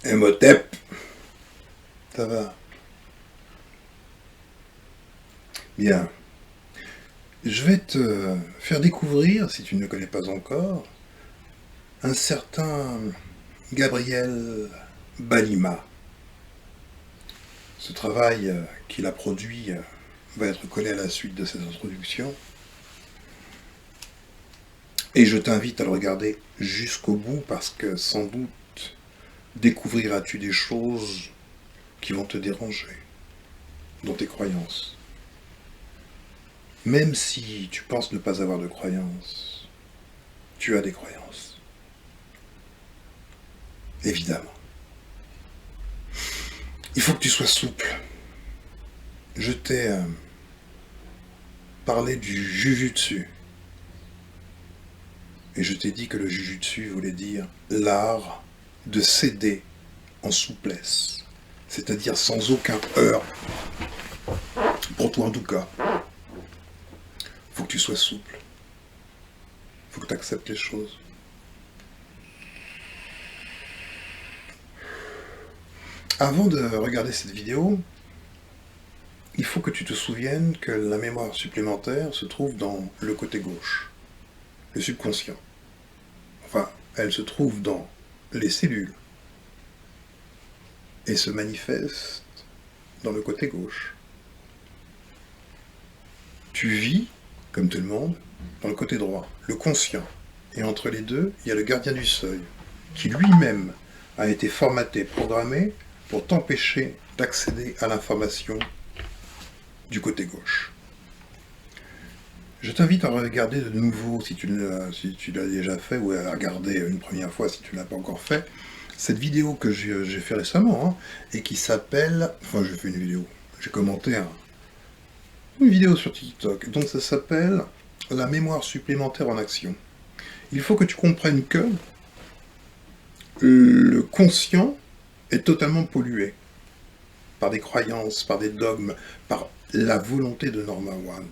Emotep, ça va. Bien. Je vais te faire découvrir, si tu ne le connais pas encore, un certain Gabriel Balima. Ce travail qu'il a produit va être collé à la suite de cette introduction. Et je t'invite à le regarder jusqu'au bout parce que sans doute découvriras-tu des choses qui vont te déranger dans tes croyances. Même si tu penses ne pas avoir de croyances, tu as des croyances. Évidemment. Il faut que tu sois souple. Je t'ai parlé du jujutsu. Et je t'ai dit que le jujutsu voulait dire l'art de céder en souplesse. C'est-à-dire sans aucun heurt. Pour toi en tout cas. Il faut que tu sois souple. Il faut que tu acceptes les choses. Avant de regarder cette vidéo, il faut que tu te souviennes que la mémoire supplémentaire se trouve dans le côté gauche, le subconscient. Enfin, elle se trouve dans les cellules et se manifeste dans le côté gauche. Tu vis, comme tout le monde, dans le côté droit, le conscient. Et entre les deux, il y a le gardien du seuil, qui lui-même a été formaté, programmé pour t'empêcher d'accéder à l'information du côté gauche. Je t'invite à regarder de nouveau, si tu l'as déjà fait, ou à regarder une première fois si tu ne l'as pas encore fait, cette vidéo que j'ai fait récemment, et qui s'appelle... Enfin, j'ai fait une vidéo, j'ai commenté une vidéo sur TikTok, donc ça s'appelle « La mémoire supplémentaire en action ». Il faut que tu comprennes que le conscient est totalement pollué par des croyances, par des dogmes, par la volonté de Norma One.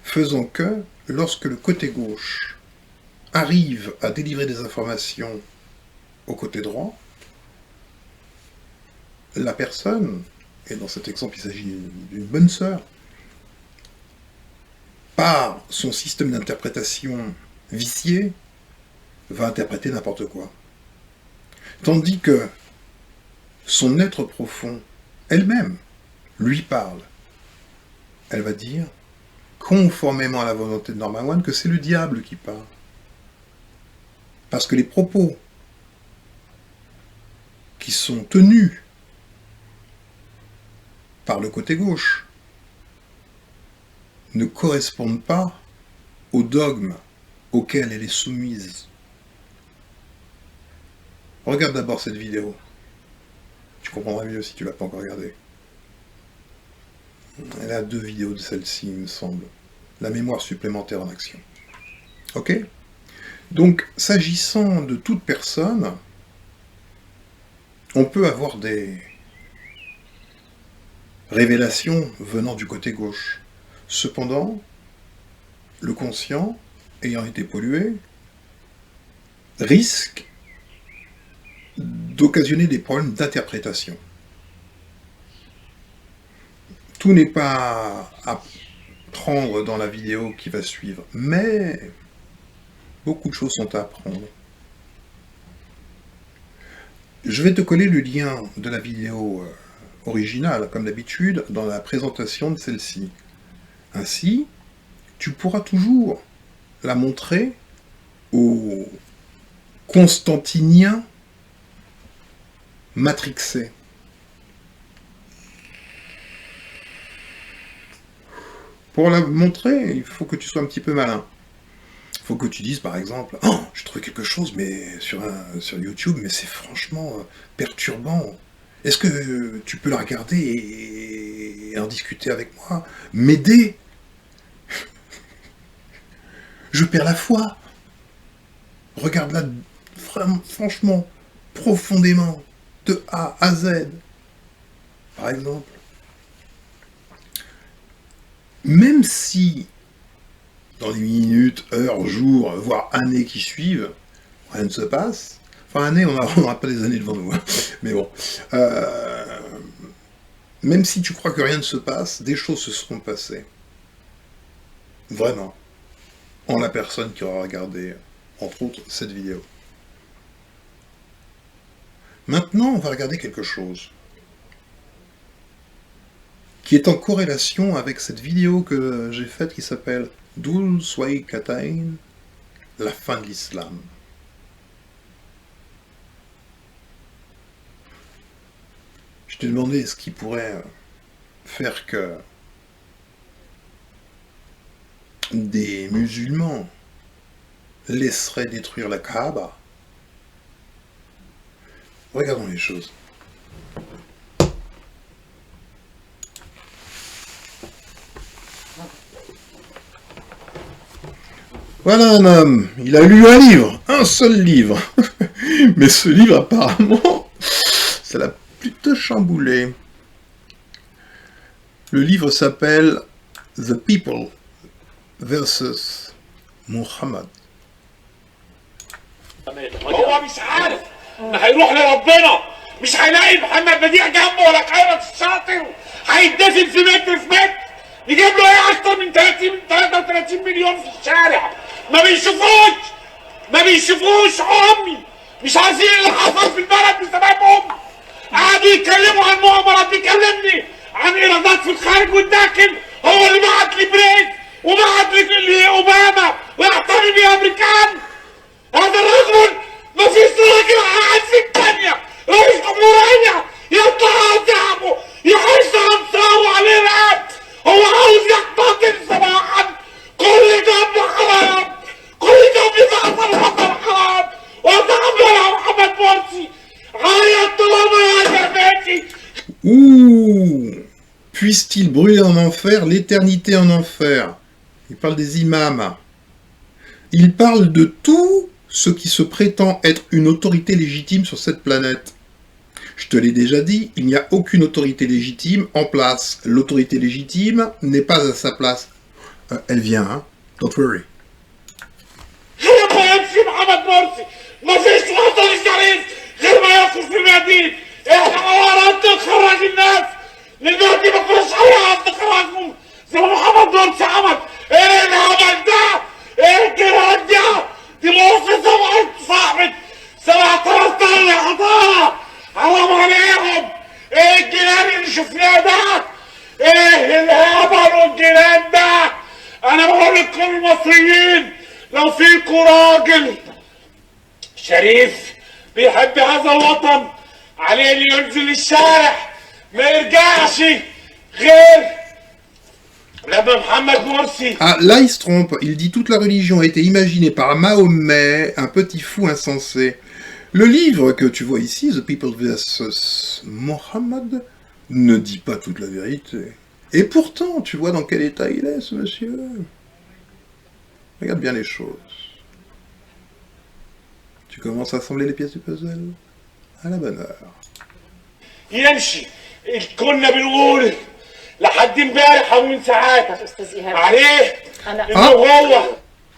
Faisant que, lorsque le côté gauche arrive à délivrer des informations au côté droit, la personne, et dans cet exemple il s'agit d'une bonne sœur, par son système d'interprétation vicié, va interpréter n'importe quoi. Tandis que son être profond, elle-même, lui parle. Elle va dire, conformément à la volonté de Norma One, que c'est le diable qui parle. Parce que les propos qui sont tenus par le côté gauche ne correspondent pas au dogme auquel elle est soumise. Regarde d'abord cette vidéo. Tu comprendras mieux si tu ne l'as pas encore regardée. Elle a 2 vidéos de celle-ci, il me semble. La mémoire supplémentaire en action. Ok ? Donc, s'agissant de toute personne, on peut avoir des révélations venant du côté gauche. Cependant, le conscient, ayant été pollué, risque d'occasionner des problèmes d'interprétation. Tout n'est pas à prendre dans la vidéo qui va suivre, mais beaucoup de choses sont à apprendre. Je vais te coller le lien de la vidéo originale, comme d'habitude, dans la présentation de celle-ci. Ainsi, tu pourras toujours la montrer aux Constantiniens matrixés. Pour la montrer, il faut que tu sois un petit peu malin. Il faut que tu dises, par exemple, « Oh, j'ai trouvé quelque chose mais sur YouTube, mais c'est franchement perturbant. Est-ce que tu peux la regarder et en discuter avec moi? M'aider? Je perds la foi. Regarde-la franchement, profondément, de A à Z. » Par exemple. Même si, dans les minutes, heures, jours, voire années qui suivent, rien ne se passe, Enfin, année, on n'aura pas des années devant nous. Hein. Mais bon. Même si tu crois que rien ne se passe, des choses se seront passées. Vraiment. En la personne qui aura regardé, entre autres, cette vidéo. Maintenant, on va regarder quelque chose qui est en corrélation avec cette vidéo que j'ai faite qui s'appelle Dul Sway Katain, la fin de l'islam. Je t'ai demandé ce qui pourrait faire que des musulmans laisseraient détruire la Kaaba. Regardons les choses. Voilà un homme, il a lu un livre, un seul livre. Mais ce livre, apparemment, ça l'a plutôt chamboulé. Le livre s'appelle The People versus Muhammad. هو مش عارف هيروح لربنا مش هيلاقي محمد بديع جنبه ولا خيرت الشاطر هيتدفن في متر في متر يجيب له ايه اكتر من 33 مليون في الشارع ما بيشوفوش امي مش عارفين اللي حصل في البلد بسببهم قعدوا يتكلموا عن مؤامرات بيكلمني عن ايرادات في الخارج والداخل هو اللي بعت لي بريد وبعت لاوباما ويعتبر بيه امريكان هذا الرجل ما فيش راجل قاعد في الدنيا رئيس جمهورية يطلع على شعبه يحس انصاره عليه الان هو عاوز يقتتل صباحا كل دم حرام كل دم يتعصر حصل حرام وتعمل يا محمد مرسي عيط طالما يا جماعتي. Ouh, puisse-t-il brûler en enfer, l'éternité en enfer. Il parle des imams. Il parle de tout ce qui se prétend être une autorité légitime sur cette planète. Je te l'ai déjà dit, il n'y a aucune autorité légitime en place. L'autorité légitime n'est pas à sa place. Elle vient, hein? Don't worry. دي موقف صاحبة 17 حضارة حرام عليهم ايه الجنان اللي شفناه ده ايه الهبل والجنان ده انا بقول لكم المصريين لو فيكم راجل شريف بيحب هذا الوطن عليه اللي ينزل الشارع ما يرجعش غير. Ah, là il se trompe, il dit toute la religion a été imaginée par Mahomet, un petit fou insensé. Le livre que tu vois ici, The People vs. Muhammad, ne dit pas toute la vérité. Et pourtant, tu vois dans quel état il est, ce monsieur. Regarde bien les choses. Tu commences à assembler les pièces du puzzle à la bonne heure. لحد امبارح او من ساعات عليه انه هو.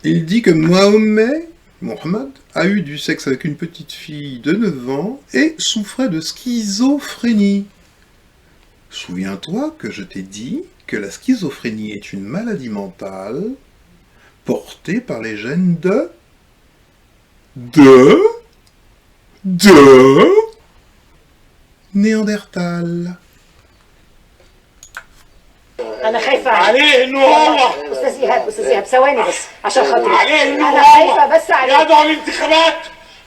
Il dit que Mohammed a eu du sexe avec une petite fille de 9 ans et souffrait de schizophrénie. Souviens-toi que je t'ai dit que la schizophrénie est une maladie mentale portée par les gènes de Néandertal. انا خايفه عليه انه هو استاذ ايهاب ثواني بس عشان خاطري عليه انه انا هو خايفه بس عليه يدعو الانتخابات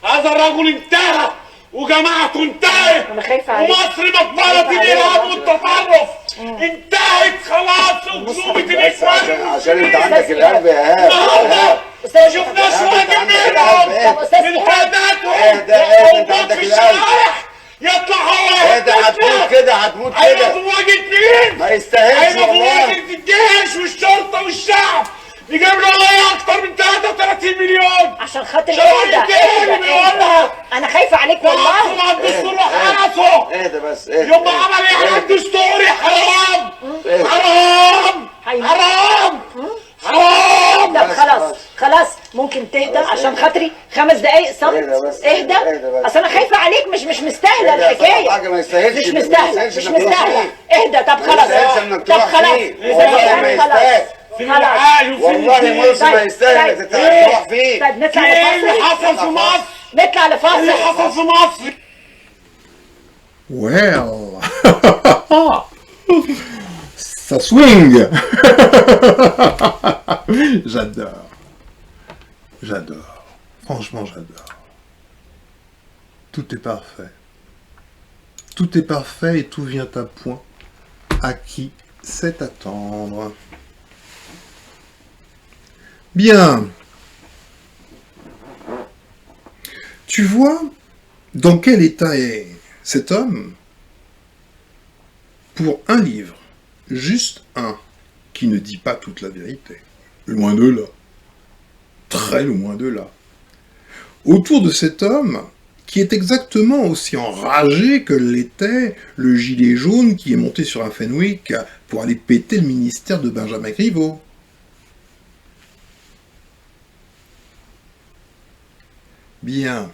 هذا الرجل انتهى وجماعته انتهت انا خايفه عليه ومصر مقبره الارهاب والتطرف انتهت خلاص وجنوبة الاخوان عشان انت عندك القلب يا ايهاب ما شفناش واحد منهم الهادات انت عندك القلب يطلع هو ايه ده هتموت كده هتموت هيبقى كده في مواجهة مين؟ ما يستاهلش هيبقى في والله مواجهة الجيش والشرطة والشعب يجيب له ايه اكتر من 33 مليون عشان خاطر شرعي تاني بيقولها انا خايفه عليك والله وعصم على الدستور وحرسه اهدى بس اهدى يوم ما عمل ايه على الدستوري حرام حرام حرام حرام طب خلاص خلاص ممكن تهدى عشان خاطري 5 دقايق صمت. اهدى بس، اهدى. اهدى بس. اصل انا خايفه عليك، مش مستاهله اهدى، الحكايه. حاجة ما يستاهلش، مش ما مستاهله، يستاهلش مش انك تروح مستاهله. فيه. اهدى. طب ما خلاص. يستاهلش انك طب تروح خلاص. فيه. والله ما خلاص. يستاهل. فين خلاص. العقل وفين والله الدين؟ مرسي ما يستاهل انك تروح فيه. طيب نطلع ايه اللي لفاصل. حصل في مصر؟ نطلع ايه اللي لفاصل. حصل في مصر؟ Well, ça swing. J'adore. J'adore. Franchement, j'adore. Tout est parfait. Tout est parfait et tout vient à point. À qui sait attendre. Bien. Tu vois dans quel état est cet homme pour un livre, juste un, qui ne dit pas toute la vérité. Loin de là. Très loin de là. Autour de cet homme, qui est exactement aussi enragé que l'était le gilet jaune qui est monté sur un Fenwick pour aller péter le ministère de Benjamin Griveaux. Bien.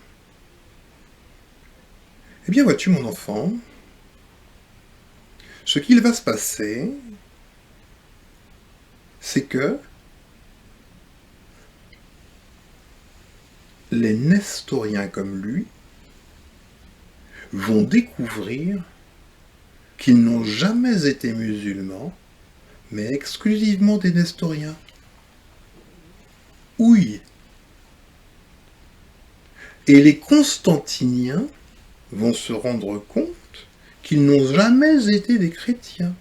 Eh bien, vois-tu, mon enfant, ce qu'il va se passer, c'est que les nestoriens comme lui vont découvrir qu'ils n'ont jamais été musulmans, mais exclusivement des nestoriens. Oui. Et les constantiniens vont se rendre compte qu'ils n'ont jamais été des chrétiens,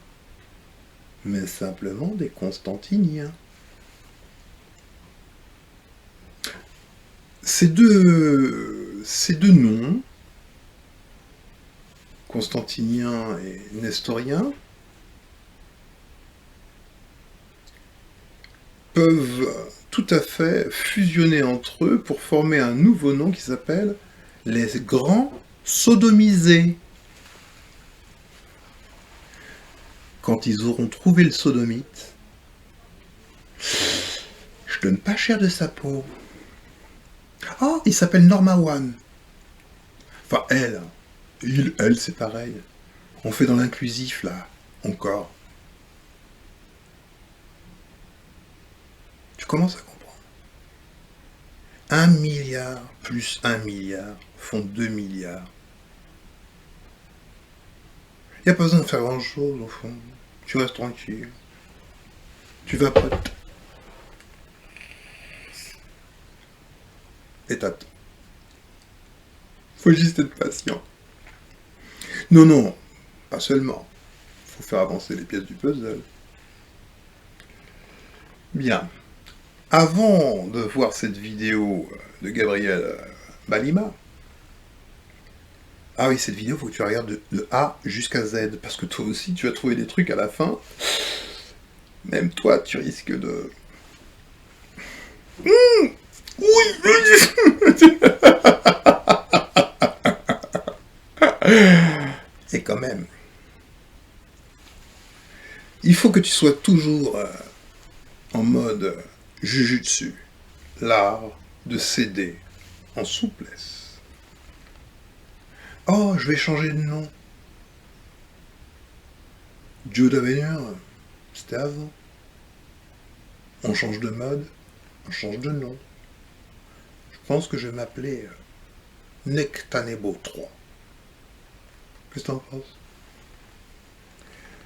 mais simplement des constantiniens. Ces deux noms, constantinien et nestorien, peuvent tout à fait fusionner entre eux pour former un nouveau nom qui s'appelle les grands sodomisés. Quand ils auront trouvé le sodomite, je donne pas cher de sa peau. Ah, il s'appelle Norma One. Enfin, elle. Elle, c'est pareil. On fait dans l'inclusif, là. Encore. Tu commences à comprendre. 1 milliard plus 1 milliard font 2 milliards. Il n'y a pas besoin de faire grand-chose, au fond. Tu restes tranquille. Tu vas pas... Et t'attends. Faut juste être patient. Non, non, pas seulement. Faut faire avancer les pièces du puzzle. Bien. Avant de voir cette vidéo de Gabriel Balima, ah oui, cette vidéo, faut que tu la regardes de A jusqu'à Z, parce que toi aussi, tu vas trouver des trucs à la fin. Même toi, tu risques de... Oui. Et quand même, il faut que tu sois toujours en mode jujutsu, l'art de céder en souplesse. Oh, je vais changer de nom. Judah Venir, c'était avant. On change de mode, on change de nom. Je pense que je vais m'appeler Nectanebo 3. Qu'est-ce que t'en penses?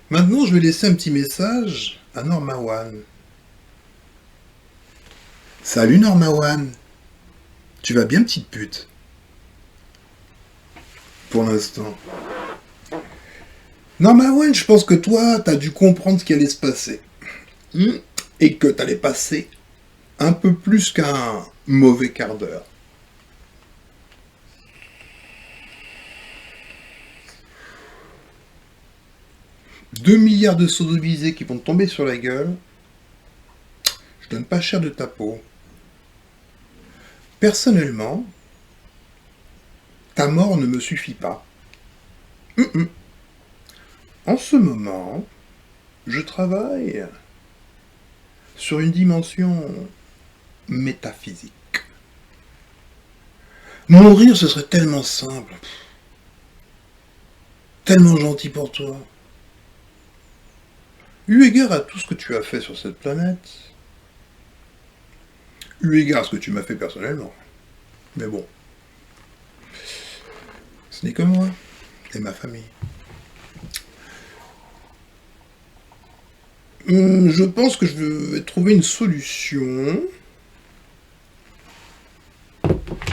Maintenant, je vais laisser un petit message à Norma One. Salut Norma One. Tu vas bien, petite pute? Pour l'instant. Norma One, je pense que toi, t'as dû comprendre ce qui allait se passer. Et que t'allais passer un peu plus qu'un mauvais quart d'heure. « 2 milliards de sodomisés qui vont te tomber sur la gueule. Je donne pas cher de ta peau. Personnellement, ta mort ne me suffit pas. En ce moment, je travaille sur une dimension métaphysique. Mourir, ce serait tellement simple, tellement gentil pour toi. Eu égard à tout ce que tu as fait sur cette planète, eu égard à ce que tu m'as fait personnellement, mais bon, ce n'est que moi et ma famille. Je pense que je vais trouver une solution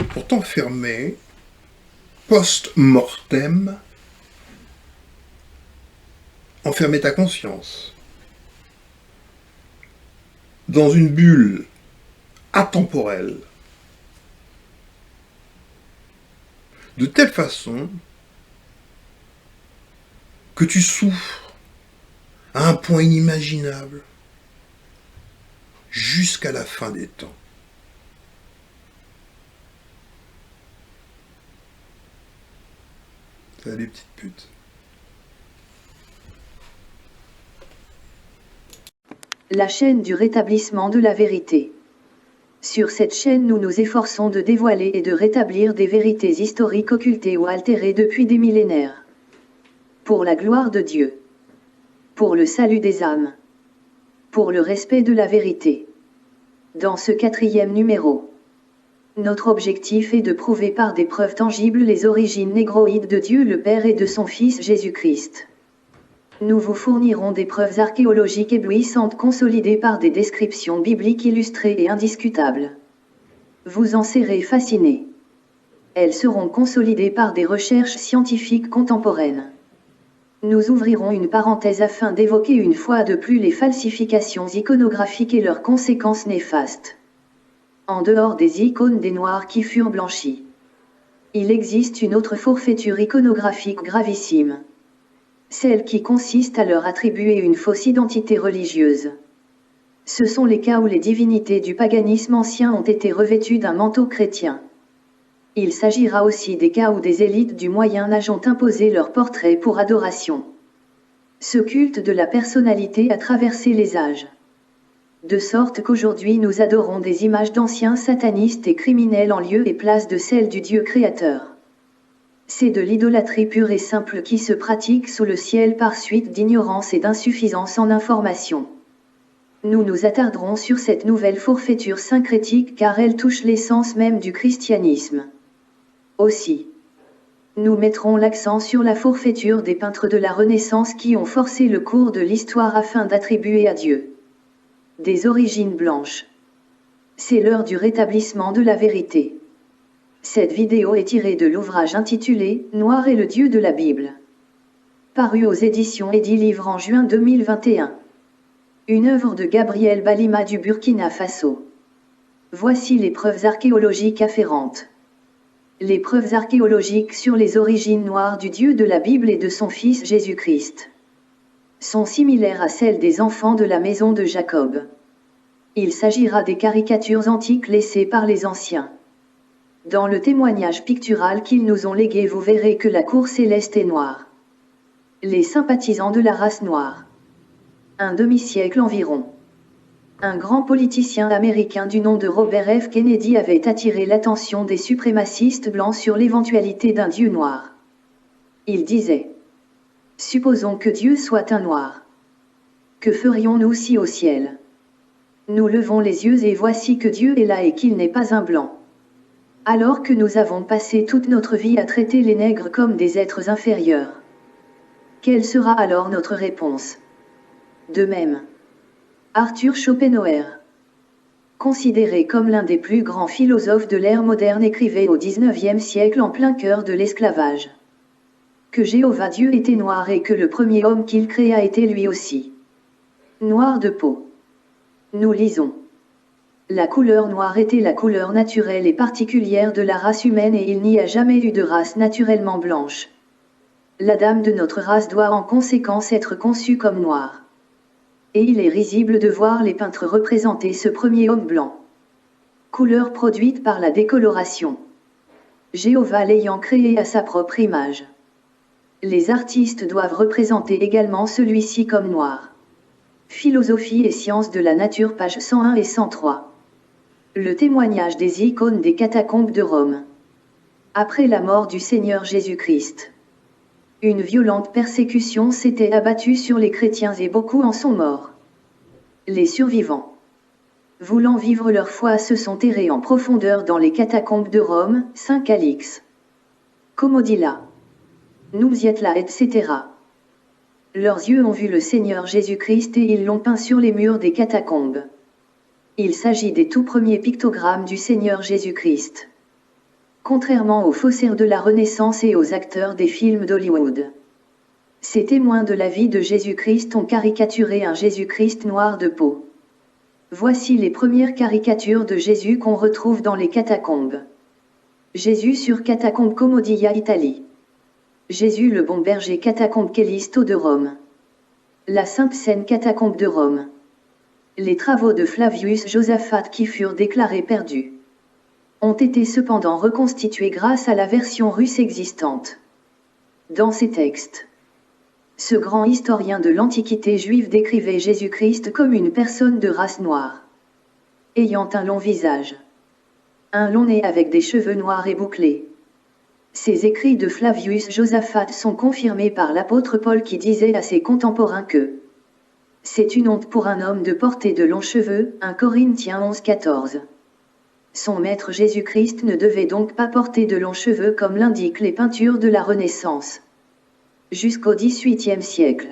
pour t'enfermer post-mortem, enfermer ta conscience dans une bulle atemporelle, de telle façon que tu souffres à un point inimaginable jusqu'à la fin des temps. Salut petite pute. La chaîne du rétablissement de la vérité. Sur cette chaîne, nous nous efforçons de dévoiler et de rétablir des vérités historiques occultées ou altérées depuis des millénaires. Pour la gloire de Dieu. Pour le salut des âmes. Pour le respect de la vérité. Dans ce 4e numéro, notre objectif est de prouver par des preuves tangibles les origines négroïdes de Dieu le Père et de son Fils Jésus-Christ. Nous vous fournirons des preuves archéologiques éblouissantes consolidées par des descriptions bibliques illustrées et indiscutables. Vous en serez fascinés. Elles seront consolidées par des recherches scientifiques contemporaines. Nous ouvrirons une parenthèse afin d'évoquer une fois de plus les falsifications iconographiques et leurs conséquences néfastes. En dehors des icônes des Noirs qui furent blanchis, il existe une autre forfaiture iconographique gravissime. Celle qui consiste à leur attribuer une fausse identité religieuse. Ce sont les cas où les divinités du paganisme ancien ont été revêtues d'un manteau chrétien. Il s'agira aussi des cas où des élites du Moyen Âge ont imposé leur portrait pour adoration. Ce culte de la personnalité a traversé les âges. De sorte qu'aujourd'hui nous adorons des images d'anciens satanistes et criminels en lieu et place de celles du Dieu créateur. C'est de l'idolâtrie pure et simple qui se pratique sous le ciel par suite d'ignorance et d'insuffisance en information. Nous nous attarderons sur cette nouvelle forfaiture syncrétique car elle touche l'essence même du christianisme. Aussi, nous mettrons l'accent sur la forfaiture des peintres de la Renaissance qui ont forcé le cours de l'histoire afin d'attribuer à Dieu des origines blanches. C'est l'heure du rétablissement de la vérité. Cette vidéo est tirée de l'ouvrage intitulé « Noir est le Dieu de la Bible », paru aux éditions Eddy Livre en juin 2021. Une œuvre de Gabriel Balima du Burkina Faso. Voici les preuves archéologiques afférentes. Les preuves archéologiques sur les origines noires du Dieu de la Bible et de son Fils Jésus-Christ sont similaires à celles des enfants de la maison de Jacob. Il s'agira des caricatures antiques laissées par les anciens. Dans le témoignage pictural qu'ils nous ont légué, vous verrez que la cour céleste est noire. Les sympathisants de la race noire. Un demi-siècle environ. Un grand politicien américain du nom de Robert F. Kennedy avait attiré l'attention des suprémacistes blancs sur l'éventualité d'un Dieu noir. Il disait : supposons que Dieu soit un noir. Que ferions-nous si au ciel nous levons les yeux et voici que Dieu est là et qu'il n'est pas un blanc? Alors que nous avons passé toute notre vie à traiter les nègres comme des êtres inférieurs. Quelle sera alors notre réponse? De même, Arthur Schopenhauer, considéré comme l'un des plus grands philosophes de l'ère moderne, écrivait au XIXe siècle en plein cœur de l'esclavage que Jéhovah Dieu était noir et que le premier homme qu'il créa était lui aussi noir de peau. Nous lisons : la couleur noire était la couleur naturelle et particulière de la race humaine et il n'y a jamais eu de race naturellement blanche. La dame de notre race doit en conséquence être conçue comme noire. Et il est risible de voir les peintres représenter ce premier homme blanc. Couleur produite par la décoloration. Jéhovah l'ayant créé à sa propre image. Les artistes doivent représenter également celui-ci comme noir. Philosophie et sciences de la nature, pages 101 et 103. Le témoignage des icônes des catacombes de Rome. Après la mort du Seigneur Jésus-Christ, une violente persécution s'était abattue sur les chrétiens et beaucoup en sont morts. Les survivants, voulant vivre leur foi, se sont terrés en profondeur dans les catacombes de Rome, Saint-Calix, Comodilla, Nunziatla, etc. Leurs yeux ont vu le Seigneur Jésus-Christ et ils l'ont peint sur les murs des catacombes. Il s'agit des tout premiers pictogrammes du Seigneur Jésus-Christ. Contrairement aux faussaires de la Renaissance et aux acteurs des films d'Hollywood, ces témoins de la vie de Jésus-Christ ont caricaturé un Jésus-Christ noir de peau. Voici les premières caricatures de Jésus qu'on retrouve dans les catacombes. Jésus sur catacombe Comodilla, Italie. Jésus le bon berger, catacombe Callisto de Rome. La Sainte Seine, catacombe de Rome. Les travaux de Flavius Josaphat qui furent déclarés perdus ont été cependant reconstitués grâce à la version russe existante. Dans ces textes, ce grand historien de l'Antiquité juive décrivait Jésus-Christ comme une personne de race noire, ayant un long visage, un long nez avec des cheveux noirs et bouclés. Ces écrits de Flavius Josaphat sont confirmés par l'apôtre Paul qui disait à ses contemporains que c'est une honte pour un homme de porter de longs cheveux, 1 Corinthiens 11-14. Son maître Jésus-Christ ne devait donc pas porter de longs cheveux comme l'indiquent les peintures de la Renaissance. Jusqu'au XVIIIe siècle,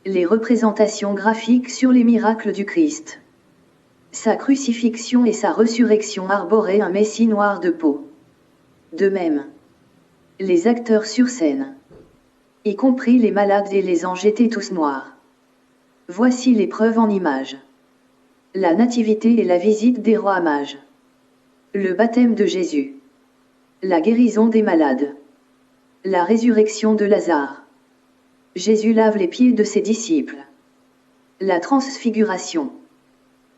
les représentations graphiques sur les miracles du Christ, sa crucifixion et sa résurrection arboraient un Messie noir de peau. De même, les acteurs sur scène, y compris les malades et les anges, étaient tous noirs. Voici les preuves en images. La nativité et la visite des rois mages. Le baptême de Jésus. La guérison des malades. La résurrection de Lazare. Jésus lave les pieds de ses disciples. La transfiguration.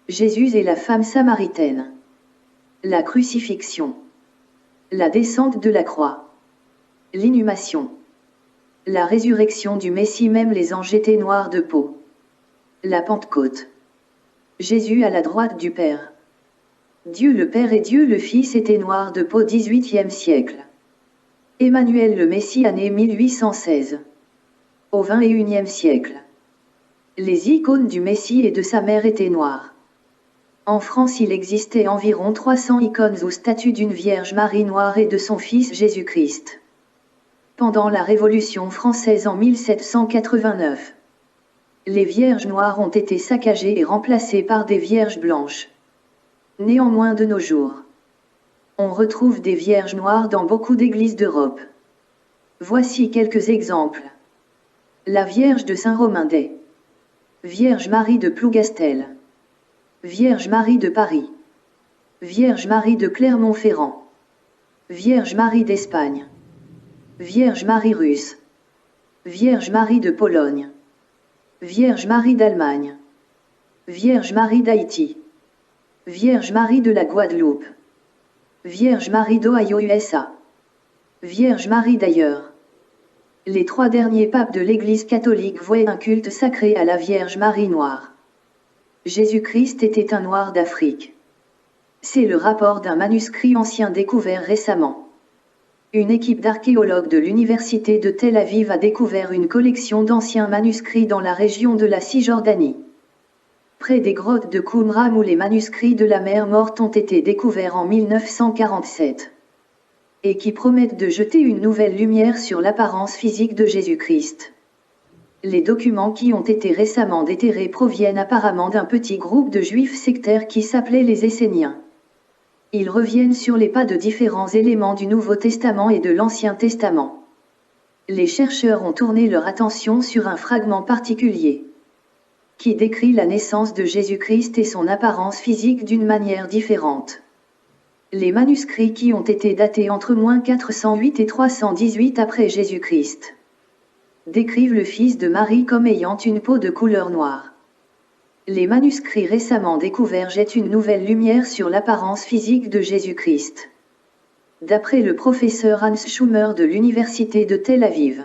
Jésus et la femme samaritaine. La crucifixion. La descente de la croix. L'inhumation. La résurrection du Messie, même les anges étaient noirs de peau. La Pentecôte. Jésus à la droite du Père. Dieu le Père et Dieu le Fils étaient noirs de peau, 18e siècle. Emmanuel le Messie, année 1816. Au 21e siècle, les icônes du Messie et de sa mère étaient noires. En France, il existait environ 300 icônes ou statues d'une Vierge Marie noire et de son fils Jésus-Christ. Pendant la Révolution française en 1789, les vierges noires ont été saccagées et remplacées par des vierges blanches. Néanmoins, de nos jours, on retrouve des vierges noires dans beaucoup d'églises d'Europe. Voici quelques exemples. La Vierge de Saint-Romain d'Aix. Vierge Marie de Plougastel. Vierge Marie de Paris. Vierge Marie de Clermont-Ferrand. Vierge Marie d'Espagne. Vierge Marie russe. Vierge Marie de Pologne. Vierge Marie d'Allemagne. Vierge Marie d'Haïti. Vierge Marie de la Guadeloupe. Vierge Marie d'Ohio, USA. Vierge Marie d'ailleurs. Les 3 derniers papes de l'Église catholique vouaient un culte sacré à la Vierge Marie noire. Jésus-Christ était un noir d'Afrique. C'est le rapport d'un manuscrit ancien découvert récemment. Une équipe d'archéologues de l'université de Tel Aviv a découvert une collection d'anciens manuscrits dans la région de la Cisjordanie, près des grottes de Qumran où les manuscrits de la mer Morte ont été découverts en 1947, et qui promettent de jeter une nouvelle lumière sur l'apparence physique de Jésus-Christ. Les documents qui ont été récemment déterrés proviennent apparemment d'un petit groupe de juifs sectaires qui s'appelaient les Esséniens. Ils reviennent sur les pas de différents éléments du Nouveau Testament et de l'Ancien Testament. Les chercheurs ont tourné leur attention sur un fragment particulier, qui décrit la naissance de Jésus-Christ et son apparence physique d'une manière différente. Les manuscrits qui ont été datés entre -408 et 318 après Jésus-Christ décrivent le fils de Marie comme ayant une peau de couleur noire. Les manuscrits récemment découverts jettent une nouvelle lumière sur l'apparence physique de Jésus-Christ. D'après le professeur Hans Schumer de l'université de Tel Aviv,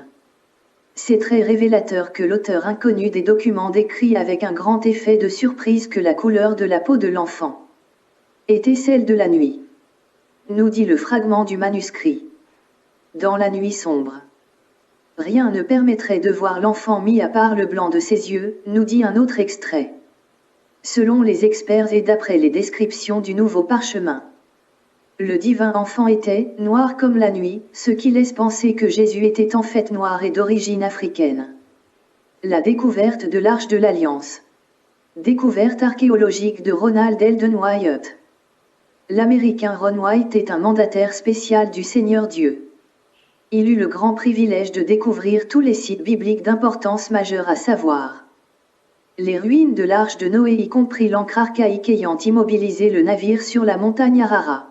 c'est très révélateur que l'auteur inconnu des documents décrit avec un grand effet de surprise que la couleur de la peau de l'enfant était celle de la nuit. Nous dit le fragment du manuscrit. Dans la nuit sombre. Rien ne permettrait de voir l'enfant mis à part le blanc de ses yeux, nous dit un autre extrait. Selon les experts et d'après les descriptions du nouveau parchemin. Le divin enfant était noir comme la nuit, ce qui laisse penser que Jésus était en fait noir et d'origine africaine. La découverte de l'Arche de l'Alliance. Découverte archéologique de Ronald Eldon Wyatt. L'Américain Ron White est un mandataire spécial du Seigneur Dieu. Il eut le grand privilège de découvrir tous les sites bibliques d'importance majeure à savoir. Les ruines de l'Arche de Noé y compris l'ancre archaïque ayant immobilisé le navire sur la montagne Ararat.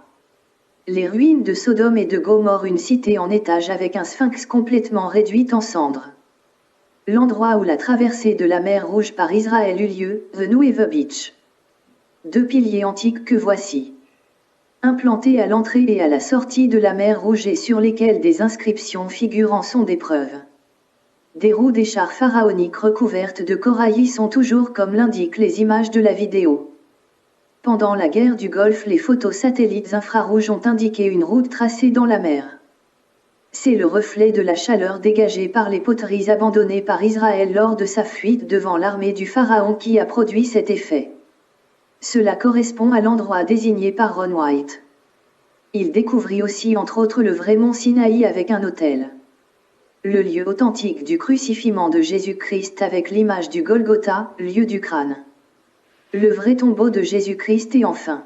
Les ruines de Sodome et de Gomorrhe, une cité en étage avec un sphinx complètement réduit en cendres. L'endroit où la traversée de la mer Rouge par Israël eut lieu, The Nueva Beach. 2 piliers antiques que voici. Implantés à l'entrée et à la sortie de la mer Rouge et sur lesquels des inscriptions figurant sont des preuves. Des roues des chars pharaoniques recouvertes de corail y sont toujours comme l'indiquent les images de la vidéo. Pendant la guerre du Golfe, les photos satellites infrarouges ont indiqué une route tracée dans la mer. C'est le reflet de la chaleur dégagée par les poteries abandonnées par Israël lors de sa fuite devant l'armée du Pharaon qui a produit cet effet. Cela correspond à l'endroit désigné par Ron White. Il découvrit aussi entre autres le vrai mont Sinaï avec un autel. Le lieu authentique du crucifixion de Jésus-Christ avec l'image du Golgotha, lieu du crâne. Le vrai tombeau de Jésus-Christ et enfin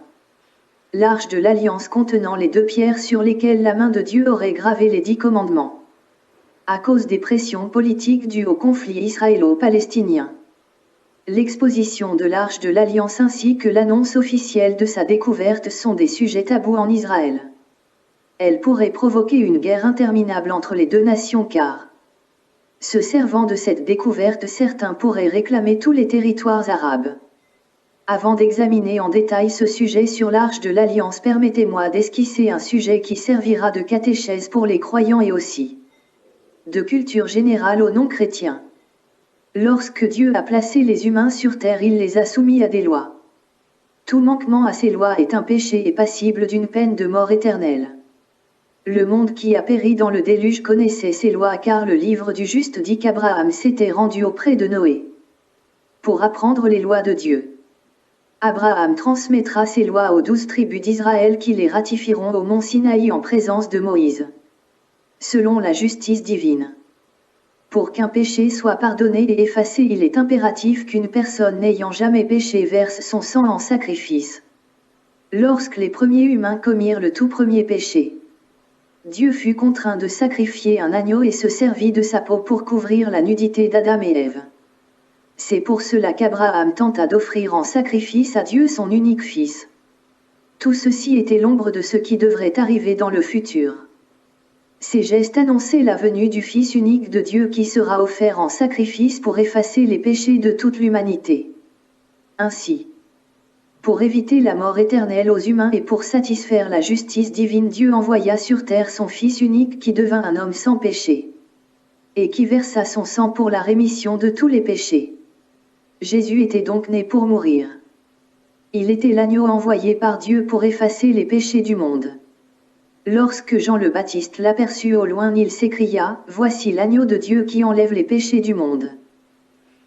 l'Arche de l'Alliance contenant les 2 pierres sur lesquelles la main de Dieu aurait gravé les 10 commandements. À cause des pressions politiques dues au conflit israélo-palestinien. L'exposition de l'Arche de l'Alliance ainsi que l'annonce officielle de sa découverte sont des sujets tabous en Israël. Elle pourrait provoquer une guerre interminable entre les 2 nations car, se servant de cette découverte, certains pourraient réclamer tous les territoires arabes. Avant d'examiner en détail ce sujet sur l'Arche de l'Alliance, permettez-moi d'esquisser un sujet qui servira de catéchèse pour les croyants et aussi de culture générale aux non-chrétiens. Lorsque Dieu a placé les humains sur terre, il les a soumis à des lois. Tout manquement à ces lois est un péché et passible d'une peine de mort éternelle. Le monde qui a péri dans le déluge connaissait ces lois car le livre du juste dit qu'Abraham s'était rendu auprès de Noé pour apprendre les lois de Dieu. Abraham transmettra ces lois aux 12 tribus d'Israël qui les ratifieront au mont Sinaï en présence de Moïse. Selon la justice divine. Pour qu'un péché soit pardonné et effacé, il est impératif qu'une personne n'ayant jamais péché verse son sang en sacrifice. Lorsque les premiers humains commirent le tout premier péché, Dieu fut contraint de sacrifier un agneau et se servit de sa peau pour couvrir la nudité d'Adam et Ève. C'est pour cela qu'Abraham tenta d'offrir en sacrifice à Dieu son unique fils. Tout ceci était l'ombre de ce qui devrait arriver dans le futur. Ces gestes annonçaient la venue du Fils unique de Dieu qui sera offert en sacrifice pour effacer les péchés de toute l'humanité. Ainsi, pour éviter la mort éternelle aux humains et pour satisfaire la justice divine, Dieu envoya sur terre son Fils unique qui devint un homme sans péché, et qui versa son sang pour la rémission de tous les péchés. Jésus était donc né pour mourir. Il était l'agneau envoyé par Dieu pour effacer les péchés du monde. Lorsque Jean le Baptiste l'aperçut au loin, il s'écria « Voici l'agneau de Dieu qui enlève les péchés du monde ».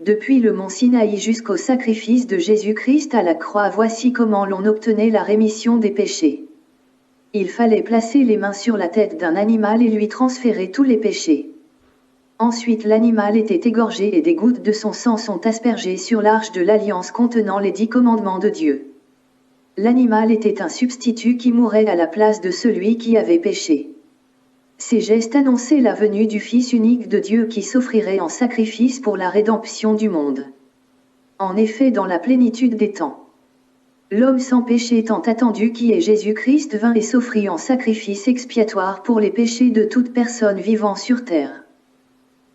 Depuis le mont Sinaï jusqu'au sacrifice de Jésus-Christ à la croix, voici comment l'on obtenait la rémission des péchés. Il fallait placer les mains sur la tête d'un animal et lui transférer tous les péchés. Ensuite l'animal était égorgé et des gouttes de son sang sont aspergées sur l'Arche de l'Alliance contenant les 10 commandements de Dieu. L'animal était un substitut qui mourait à la place de celui qui avait péché. Ces gestes annonçaient la venue du Fils unique de Dieu qui s'offrirait en sacrifice pour la rédemption du monde. En effet, dans la plénitude des temps, l'homme sans péché tant attendu qui est Jésus-Christ vint et s'offrit en sacrifice expiatoire pour les péchés de toute personne vivant sur terre.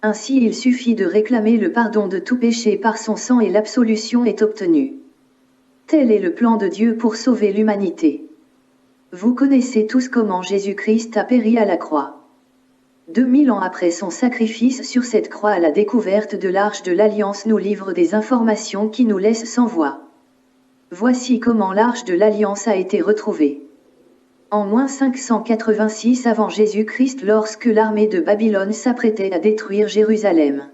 Ainsi il suffit de réclamer le pardon de tout péché par son sang et l'absolution est obtenue. Tel est le plan de Dieu pour sauver l'humanité. Vous connaissez tous comment Jésus-Christ a péri à la croix. 2000 ans après son sacrifice sur cette croix, la découverte de l'Arche de l'Alliance nous livre des informations qui nous laissent sans voix. Voici comment l'arche de l'Alliance a été retrouvée. En -586 avant Jésus-Christ, lorsque l'armée de Babylone s'apprêtait à détruire Jérusalem,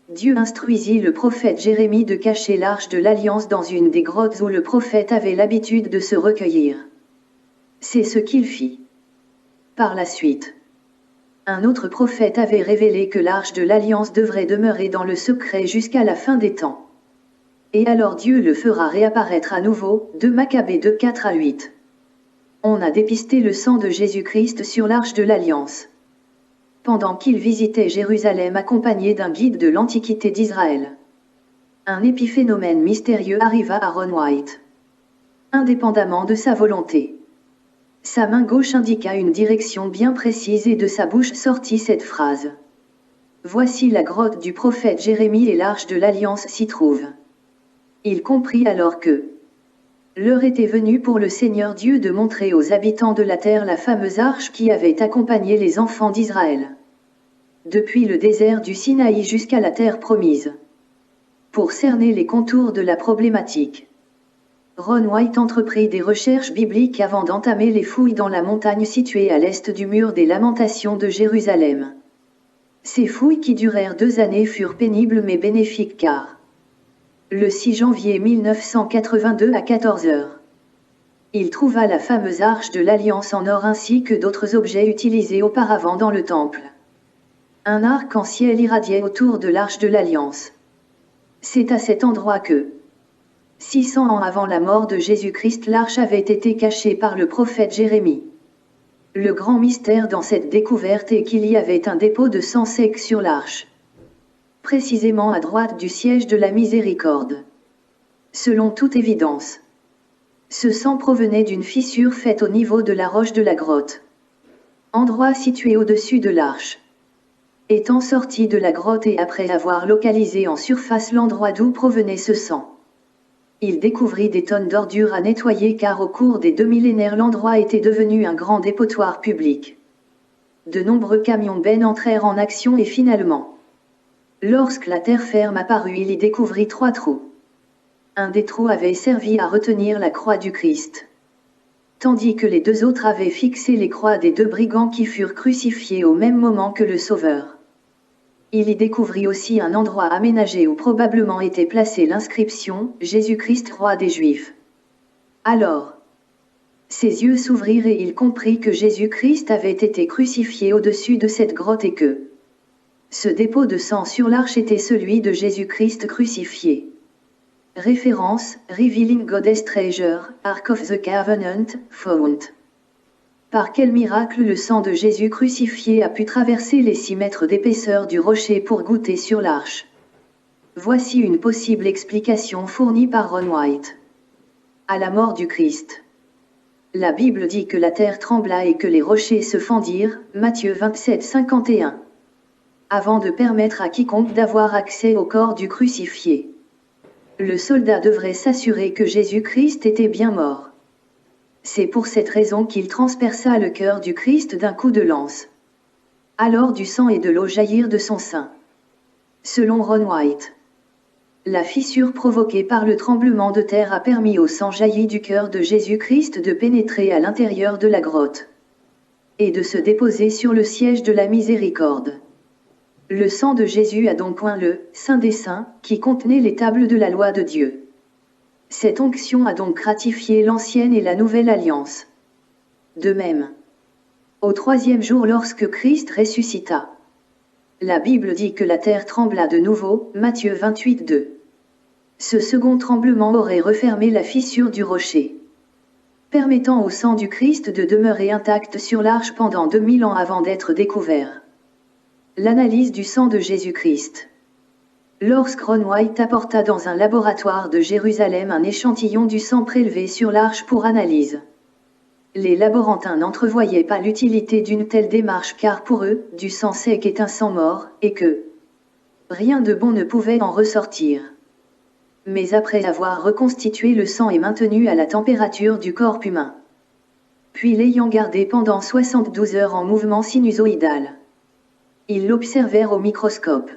Dieu instruisit le prophète Jérémie de cacher l'arche de l'Alliance dans une des grottes où le prophète avait l'habitude de se recueillir. C'est ce qu'il fit. Par la suite, un autre prophète avait révélé que l'arche de l'Alliance devrait demeurer dans le secret jusqu'à la fin des temps. Et alors Dieu le fera réapparaître à nouveau, 2 Maccabées 2, 4-8. On a dépisté le sang de Jésus-Christ sur l'arche de l'Alliance, pendant qu'il visitait Jérusalem accompagné d'un guide de l'Antiquité d'Israël. Un épiphénomène mystérieux arriva à Ron White, indépendamment de sa volonté. Sa main gauche indiqua une direction bien précise et de sa bouche sortit cette phrase. Voici la grotte du prophète Jérémie et l'arche de l'Alliance s'y trouve. Il comprit alors que l'heure était venue pour le Seigneur Dieu de montrer aux habitants de la terre la fameuse arche qui avait accompagné les enfants d'Israël depuis le désert du Sinaï jusqu'à la terre promise. Pour cerner les contours de la problématique, Ron White entreprit des recherches bibliques avant d'entamer les fouilles dans la montagne située à l'est du mur des Lamentations de Jérusalem. Ces fouilles qui durèrent 2 années furent pénibles mais bénéfiques car, le 6 janvier 1982 à 14 h, il trouva la fameuse arche de l'Alliance en or ainsi que d'autres objets utilisés auparavant dans le temple. Un arc-en-ciel irradiait autour de l'arche de l'Alliance. C'est à cet endroit que, 600 ans avant la mort de Jésus-Christ, l'arche avait été cachée par le prophète Jérémie. Le grand mystère dans cette découverte est qu'il y avait un dépôt de sang sec sur l'arche, précisément à droite du siège de la miséricorde. Selon toute évidence, ce sang provenait d'une fissure faite au niveau de la roche de la grotte, endroit situé au-dessus de l'arche. Étant sorti de la grotte et après avoir localisé en surface l'endroit d'où provenait ce sang, il découvrit des tonnes d'ordures à nettoyer car au cours des 2 millénaires l'endroit était devenu un grand dépotoir public. De nombreux camions-bennes entrèrent en action et finalement, lorsque la terre ferme apparut, il y découvrit 3 trous. Un des trous avait servi à retenir la croix du Christ, tandis que les 2 autres avaient fixé les croix des 2 brigands qui furent crucifiés au même moment que le Sauveur. Il y découvrit aussi un endroit aménagé où probablement était placée l'inscription « Jésus-Christ, roi des Juifs ». Alors, ses yeux s'ouvrirent et il comprit que Jésus-Christ avait été crucifié au-dessus de cette grotte et que ce dépôt de sang sur l'arche était celui de Jésus-Christ crucifié. Référence, Revealing God's Treasure, Ark of the Covenant, Found. Par quel miracle le sang de Jésus crucifié a pu traverser les 6 mètres d'épaisseur du rocher pour goûter sur l'arche? Voici une possible explication fournie par Ron White. À la mort du Christ, la Bible dit que la terre trembla et que les rochers se fendirent, Matthieu 27, 51. Avant de permettre à quiconque d'avoir accès au corps du crucifié. Le soldat devrait s'assurer que Jésus-Christ était bien mort. C'est pour cette raison qu'il transperça le cœur du Christ d'un coup de lance. Alors du sang et de l'eau jaillirent de son sein. Selon Ron White, la fissure provoquée par le tremblement de terre a permis au sang jailli du cœur de Jésus-Christ de pénétrer à l'intérieur de la grotte et de se déposer sur le siège de la miséricorde. Le sang de Jésus a donc oint le « Saint des Saints » qui contenait les tables de la loi de Dieu. Cette onction a donc ratifié l'ancienne et la nouvelle alliance. De même, au 3e jour lorsque Christ ressuscita, la Bible dit que la terre trembla de nouveau, Matthieu 28, 2. Ce second tremblement aurait refermé la fissure du rocher, permettant au sang du Christ de demeurer intact sur l'arche pendant 2000 ans avant d'être découvert. L'analyse du sang de Jésus-Christ. Lorsque Ron White apporta dans un laboratoire de Jérusalem un échantillon du sang prélevé sur l'arche pour analyse, les laborantins n'entrevoyaient pas l'utilité d'une telle démarche car pour eux, du sang sec est un sang mort, et que rien de bon ne pouvait en ressortir. Mais après avoir reconstitué le sang et maintenu à la température du corps humain, puis l'ayant gardé pendant 72 heures en mouvement sinusoïdal, ils l'observèrent au microscope.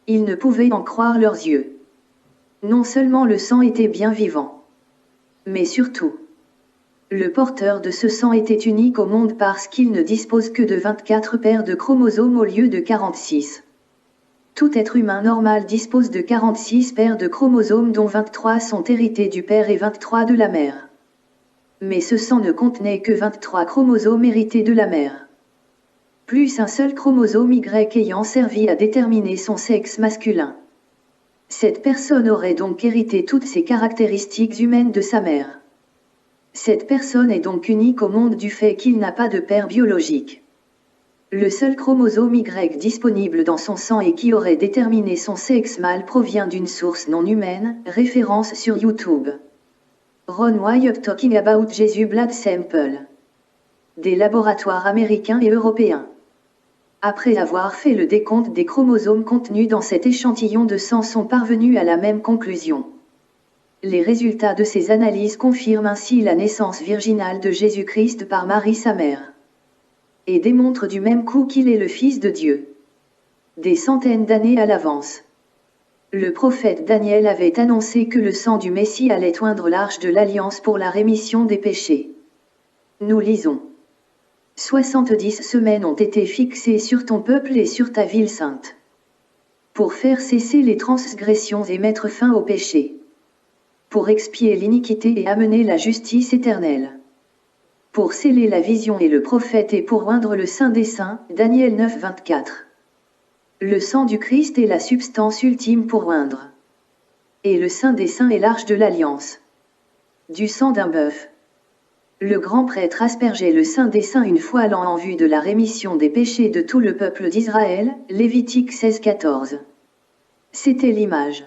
Ils ne pouvaient en croire leurs yeux. Non seulement le sang était bien vivant, Mais surtout, le porteur de ce sang était unique au monde parce qu'il ne dispose que de 24 paires de chromosomes au lieu de 46. Tout être humain normal dispose de 46 paires de chromosomes dont 23 sont hérités du père et 23 de la mère. Mais ce sang ne contenait que 23 chromosomes hérités de la mère. Plus un seul chromosome Y ayant servi à déterminer son sexe masculin. Cette personne aurait donc hérité toutes ces caractéristiques humaines de sa mère. Cette personne est donc unique au monde du fait qu'il n'a pas de père biologique. Le seul chromosome Y disponible dans son sang et qui aurait déterminé son sexe mâle provient d'une source non humaine, référence sur YouTube. Ron Wyatt Talking About Jesus Blood Sample. Des laboratoires américains et européens. Après avoir fait le décompte des chromosomes contenus dans cet échantillon de sang sont parvenus à la même conclusion. Les résultats de ces analyses confirment ainsi la naissance virginale de Jésus-Christ par Marie sa mère. Et démontrent du même coup qu'il est le Fils de Dieu. Des centaines d'années à l'avance. Le prophète Daniel avait annoncé que le sang du Messie allait oindre l'arche de l'Alliance pour la rémission des péchés. Nous lisons. 70 semaines ont été fixées sur ton peuple et sur ta ville sainte. Pour faire cesser les transgressions et mettre fin au péché. Pour expier l'iniquité et amener la justice éternelle. Pour sceller la vision et le prophète et pour oindre le Saint des Saints, Daniel 9, 24. Le sang du Christ est la substance ultime pour oindre. Et le Saint des Saints est l'arche de l'Alliance. Du sang d'un bœuf. Le grand prêtre aspergeait le Saint des Saints une fois l'an en vue de la rémission des péchés de tout le peuple d'Israël, Lévitique 16, 14. C'était l'image.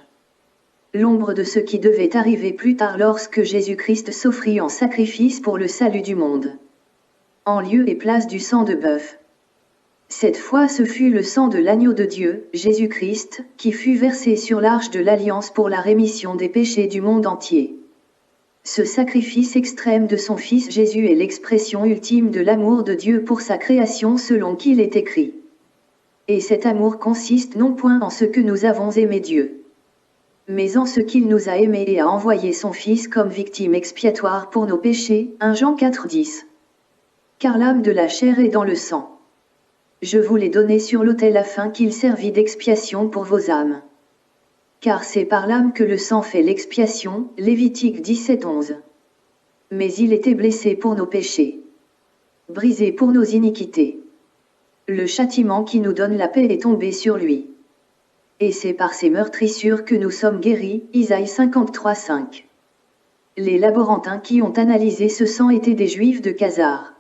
L'ombre de ce qui devait arriver plus tard lorsque Jésus-Christ s'offrit en sacrifice pour le salut du monde. En lieu et place du sang de bœuf. Cette fois ce fut le sang de l'agneau de Dieu, Jésus-Christ, qui fut versé sur l'arche de l'Alliance pour la rémission des péchés du monde entier. Ce sacrifice extrême de son Fils Jésus est l'expression ultime de l'amour de Dieu pour sa création selon qu'il est écrit. Et cet amour consiste non point en ce que nous avons aimé Dieu, mais en ce qu'il nous a aimés et a envoyé son Fils comme victime expiatoire pour nos péchés, 1 Jean 4, 10. Car l'âme de la chair est dans le sang. Je vous l'ai donné sur l'autel afin qu'il servît d'expiation pour vos âmes. Car c'est par l'âme que le sang fait l'expiation, Lévitique 17, 11. Mais il était blessé pour nos péchés. Brisé pour nos iniquités. Le châtiment qui nous donne la paix est tombé sur lui. Et c'est par ces meurtrissures que nous sommes guéris, Isaïe 53, 5. Les laborantins qui ont analysé ce sang étaient des juifs de Khazar,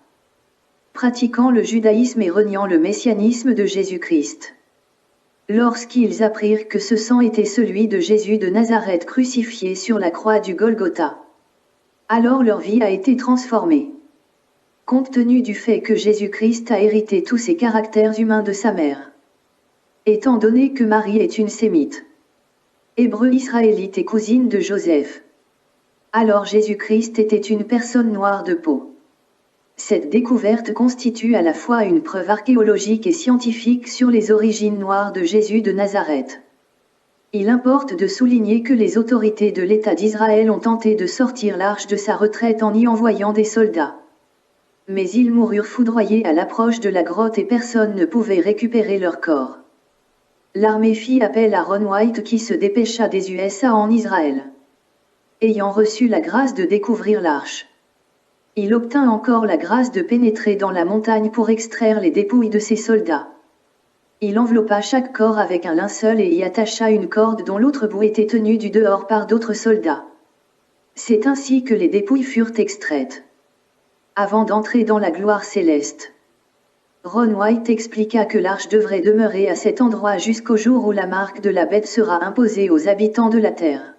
pratiquant le judaïsme et reniant le messianisme de Jésus-Christ. Lorsqu'ils apprirent que ce sang était celui de Jésus de Nazareth crucifié sur la croix du Golgotha, alors leur vie a été transformée. Compte tenu du fait que Jésus-Christ a hérité tous ses caractères humains de sa mère. Étant donné que Marie est une sémite, hébreu israélite et cousine de Joseph, alors Jésus-Christ était une personne noire de peau. Cette découverte constitue à la fois une preuve archéologique et scientifique sur les origines noires de Jésus de Nazareth. Il importe de souligner que les autorités de l'État d'Israël ont tenté de sortir l'arche de sa retraite en y envoyant des soldats. Mais ils moururent foudroyés à l'approche de la grotte et personne ne pouvait récupérer leur corps. L'armée fit appel à Ron Wyatt qui se dépêcha des USA en Israël. Ayant reçu la grâce de découvrir l'arche, il obtint encore la grâce de pénétrer dans la montagne pour extraire les dépouilles de ses soldats. Il enveloppa chaque corps avec un linceul et y attacha une corde dont l'autre bout était tenue du dehors par d'autres soldats. C'est ainsi que les dépouilles furent extraites. Avant d'entrer dans la gloire céleste, Ron Wyatt expliqua que l'arche devrait demeurer à cet endroit jusqu'au jour où la marque de la bête sera imposée aux habitants de la terre.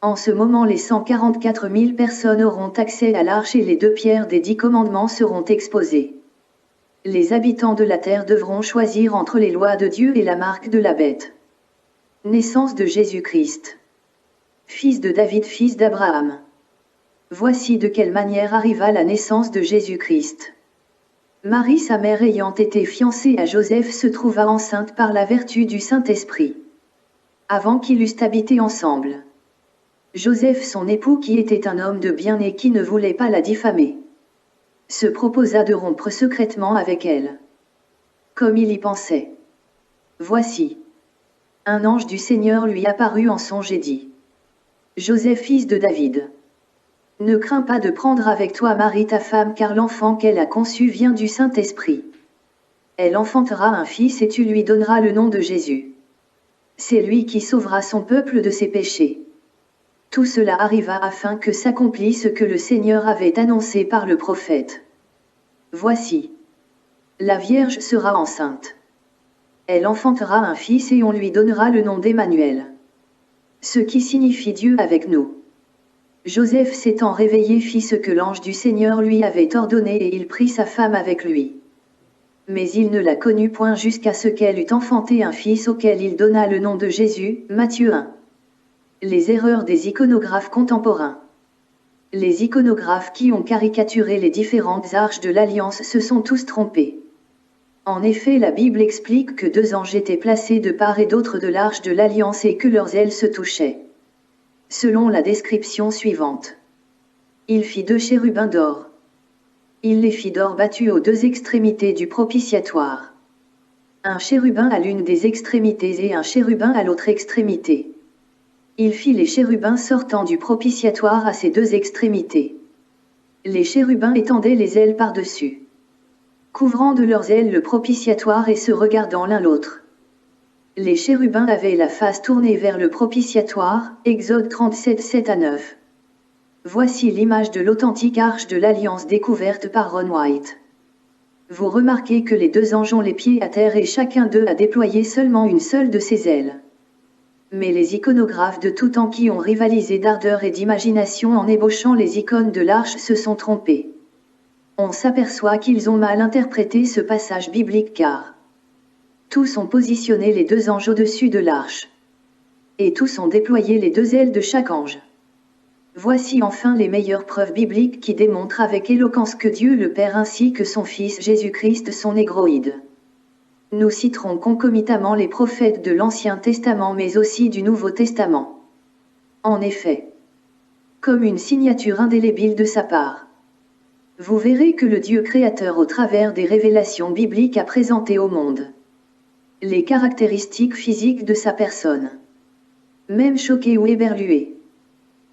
En ce moment les 144 000 personnes auront accès à l'arche et les 2 pierres des 10 commandements seront exposées. Les habitants de la terre devront choisir entre les lois de Dieu et la marque de la bête. Naissance de Jésus-Christ. Fils de David, fils d'Abraham. Voici de quelle manière arriva la naissance de Jésus-Christ. Marie sa mère ayant été fiancée à Joseph se trouva enceinte par la vertu du Saint-Esprit. Avant qu'ils eussent habité ensemble. Joseph, son époux, qui était un homme de bien et qui ne voulait pas la diffamer, se proposa de rompre secrètement avec elle. Comme il y pensait. Voici. Un ange du Seigneur lui apparut en songe et dit: Joseph, fils de David, ne crains pas de prendre avec toi Marie ta femme, car l'enfant qu'elle a conçu vient du Saint-Esprit. Elle enfantera un fils et tu lui donneras le nom de Jésus. C'est lui qui sauvera son peuple de ses péchés. Tout cela arriva afin que s'accomplisse ce que le Seigneur avait annoncé par le prophète. Voici. La Vierge sera enceinte. Elle enfantera un fils et on lui donnera le nom d'Emmanuel. Ce qui signifie Dieu avec nous. Joseph s'étant réveillé fit ce que l'ange du Seigneur lui avait ordonné et il prit sa femme avec lui. Mais il ne la connut point jusqu'à ce qu'elle eût enfanté un fils auquel il donna le nom de Jésus. Matthieu 1. Les erreurs des iconographes contemporains. Les iconographes qui ont caricaturé les différentes arches de l'Alliance se sont tous trompés. En effet, la Bible explique que 2 anges étaient placés de part et d'autre de l'arche de l'Alliance et que leurs ailes se touchaient. Selon la description suivante. Il fit 2 chérubins d'or. Il les fit d'or battus aux 2 extrémités du propitiatoire. Un chérubin à l'une des extrémités et un chérubin à l'autre extrémité. Il fit les chérubins sortant du propitiatoire à ces 2 extrémités. Les chérubins étendaient les ailes par-dessus, couvrant de leurs ailes le propitiatoire et se regardant l'un l'autre. Les chérubins avaient la face tournée vers le propitiatoire. Exode 37, 7-9. Voici l'image de l'authentique arche de l'Alliance découverte par Ron White. Vous remarquez que les 2 anges ont les pieds à terre et chacun d'eux a déployé seulement une seule de ses ailes. Mais les iconographes de tout temps qui ont rivalisé d'ardeur et d'imagination en ébauchant les icônes de l'arche se sont trompés. On s'aperçoit qu'ils ont mal interprété ce passage biblique car tous ont positionné les 2 anges au-dessus de l'arche. Et tous ont déployé les 2 ailes de chaque ange. Voici enfin les meilleures preuves bibliques qui démontrent avec éloquence que Dieu le Père ainsi que son Fils Jésus-Christ sont négroïdes. Nous citerons concomitamment les prophètes de l'Ancien Testament mais aussi du Nouveau Testament. En effet, comme une signature indélébile de sa part, vous verrez que le Dieu créateur au travers des révélations bibliques a présenté au monde les caractéristiques physiques de sa personne. Même choqué ou éberlué,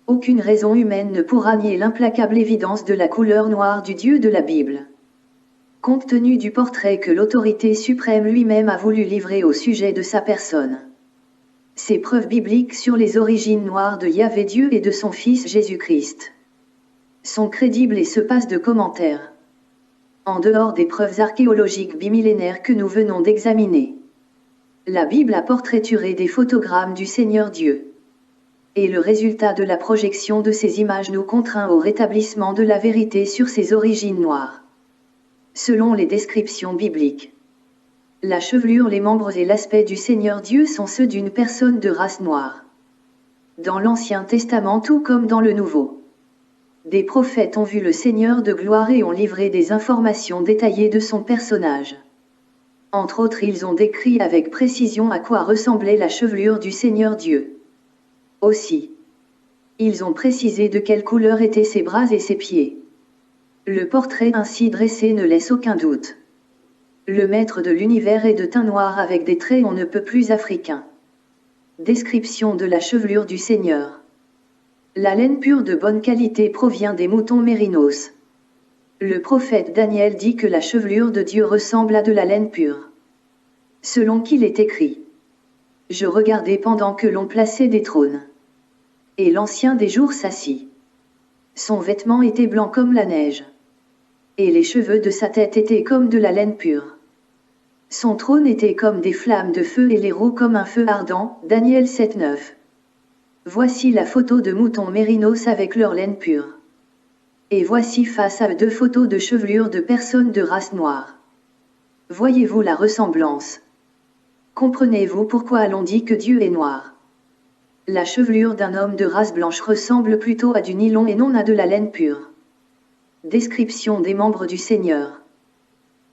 aucune raison humaine ne pourra nier l'implacable évidence de la couleur noire du Dieu de la Bible. Compte tenu du portrait que l'autorité suprême lui-même a voulu livrer au sujet de sa personne. Ces preuves bibliques sur les origines noires de Yahvé Dieu et de son Fils Jésus-Christ sont crédibles et se passent de commentaires. En dehors des preuves archéologiques bimillénaires que nous venons d'examiner, la Bible a portraituré des photogrammes du Seigneur Dieu. Et le résultat de la projection de ces images nous contraint au rétablissement de la vérité sur ses origines noires. Selon les descriptions bibliques, la chevelure, les membres et l'aspect du Seigneur Dieu sont ceux d'une personne de race noire. Dans l'Ancien Testament tout comme dans le Nouveau, des prophètes ont vu le Seigneur de gloire et ont livré des informations détaillées de son personnage. Entre autres, ils ont décrit avec précision à quoi ressemblait la chevelure du Seigneur Dieu. Aussi, ils ont précisé de quelle couleur étaient ses bras et ses pieds. Le portrait ainsi dressé ne laisse aucun doute. Le maître de l'univers est de teint noir avec des traits on ne peut plus africains. Description de la chevelure du Seigneur. La laine pure de bonne qualité provient des moutons mérinos. Le prophète Daniel dit que la chevelure de Dieu ressemble à de la laine pure. Selon qu'il est écrit: Je regardais pendant que l'on plaçait des trônes. Et l'Ancien des jours s'assit. Son vêtement était blanc comme la neige. Et les cheveux de sa tête étaient comme de la laine pure. Son trône était comme des flammes de feu et les roues comme un feu ardent. Daniel 7-9. Voici la photo de moutons mérinos avec leur laine pure. Et voici face à 2 photos de chevelure de personnes de race noire. Voyez-vous la ressemblance? Comprenez-vous pourquoi l'on dit que Dieu est noir? La chevelure d'un homme de race blanche ressemble plutôt à du nylon et non à de la laine pure. Description des membres du Seigneur.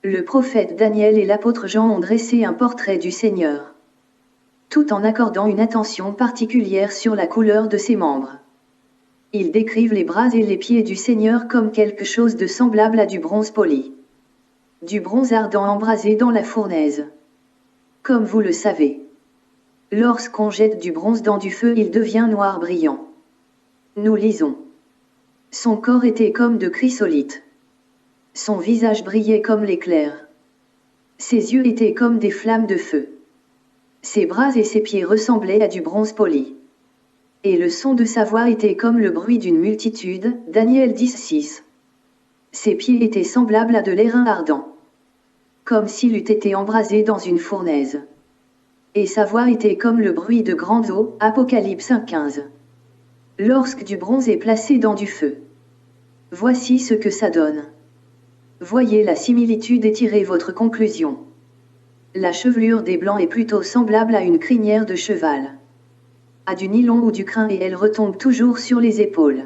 Le prophète Daniel et l'apôtre Jean ont dressé un portrait du Seigneur, tout en accordant une attention particulière sur la couleur de ses membres. Ils décrivent les bras et les pieds du Seigneur comme quelque chose de semblable à du bronze poli. Du bronze ardent embrasé dans la fournaise. Comme vous le savez. Lorsqu'on jette du bronze dans du feu, il devient noir brillant. Nous lisons. Son corps était comme de chrysolite. Son visage brillait comme l'éclair. Ses yeux étaient comme des flammes de feu. Ses bras et ses pieds ressemblaient à du bronze poli. Et le son de sa voix était comme le bruit d'une multitude, Daniel 10:6. Ses pieds étaient semblables à de l'airain ardent. Comme s'il eût été embrasé dans une fournaise. Et sa voix était comme le bruit de grandes eaux, Apocalypse 1:15. Lorsque du bronze est placé dans du feu. Voici ce que ça donne. Voyez la similitude et tirez votre conclusion. La chevelure des blancs est plutôt semblable à une crinière de cheval. À du nylon ou du crin et elle retombe toujours sur les épaules.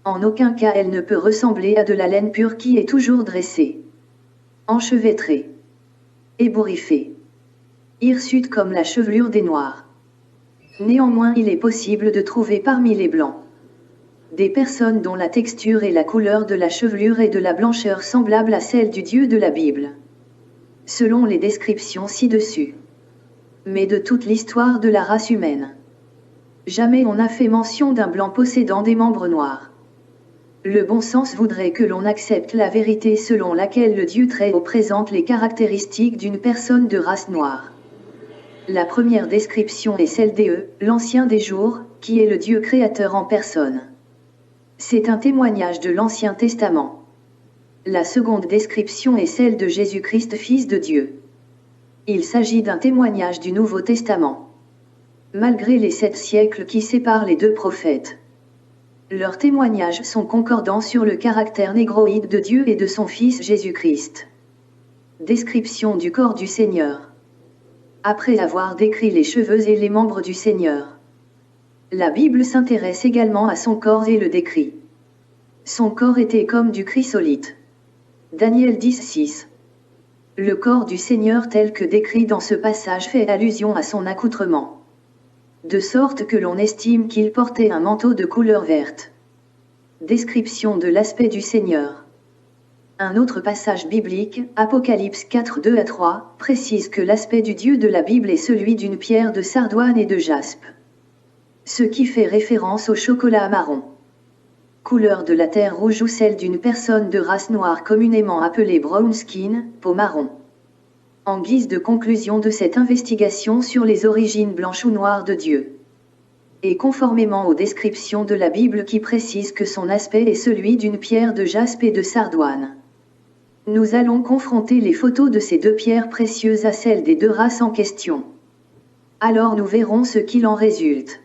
En aucun cas elle ne peut ressembler à de la laine pure qui est toujours dressée. Enchevêtrée. Ébouriffée. Hirsute comme la chevelure des noirs. Néanmoins il est possible de trouver parmi les blancs des personnes dont la texture et la couleur de la chevelure est de la blancheur semblable à celle du Dieu de la Bible. Selon les descriptions ci-dessus. Mais de toute l'histoire de la race humaine. Jamais on n'a fait mention d'un blanc possédant des membres noirs. Le bon sens voudrait que l'on accepte la vérité selon laquelle le Dieu très haut présente les caractéristiques d'une personne de race noire. La première description est celle d'E, l'Ancien des jours, qui est le Dieu créateur en personne. C'est un témoignage de l'Ancien Testament. La seconde description est celle de Jésus-Christ, Fils de Dieu. Il s'agit d'un témoignage du Nouveau Testament. Malgré les 7 siècles qui séparent les deux prophètes, leurs témoignages sont concordants sur le caractère négroïde de Dieu et de son Fils Jésus-Christ. Description du corps du Seigneur. Après avoir décrit les cheveux et les membres du Seigneur, la Bible s'intéresse également à son corps et le décrit. Son corps était comme du chrysolite. Daniel 10:6. Le corps du Seigneur tel que décrit dans ce passage fait allusion à son accoutrement. De sorte que l'on estime qu'il portait un manteau de couleur verte. Description de l'aspect du Seigneur. Un autre passage biblique, Apocalypse 4:2-3, précise que l'aspect du Dieu de la Bible est celui d'une pierre de sardoine et de jaspe. Ce qui fait référence au chocolat marron. Couleur de la terre rouge ou celle d'une personne de race noire communément appelée brown skin, peau marron. En guise de conclusion de cette investigation sur les origines blanches ou noires de Dieu. Et conformément aux descriptions de la Bible qui précisent que son aspect est celui d'une pierre de jaspe et de sardoine. Nous allons confronter les photos de ces deux pierres précieuses à celles des deux races en question. Alors nous verrons ce qu'il en résulte.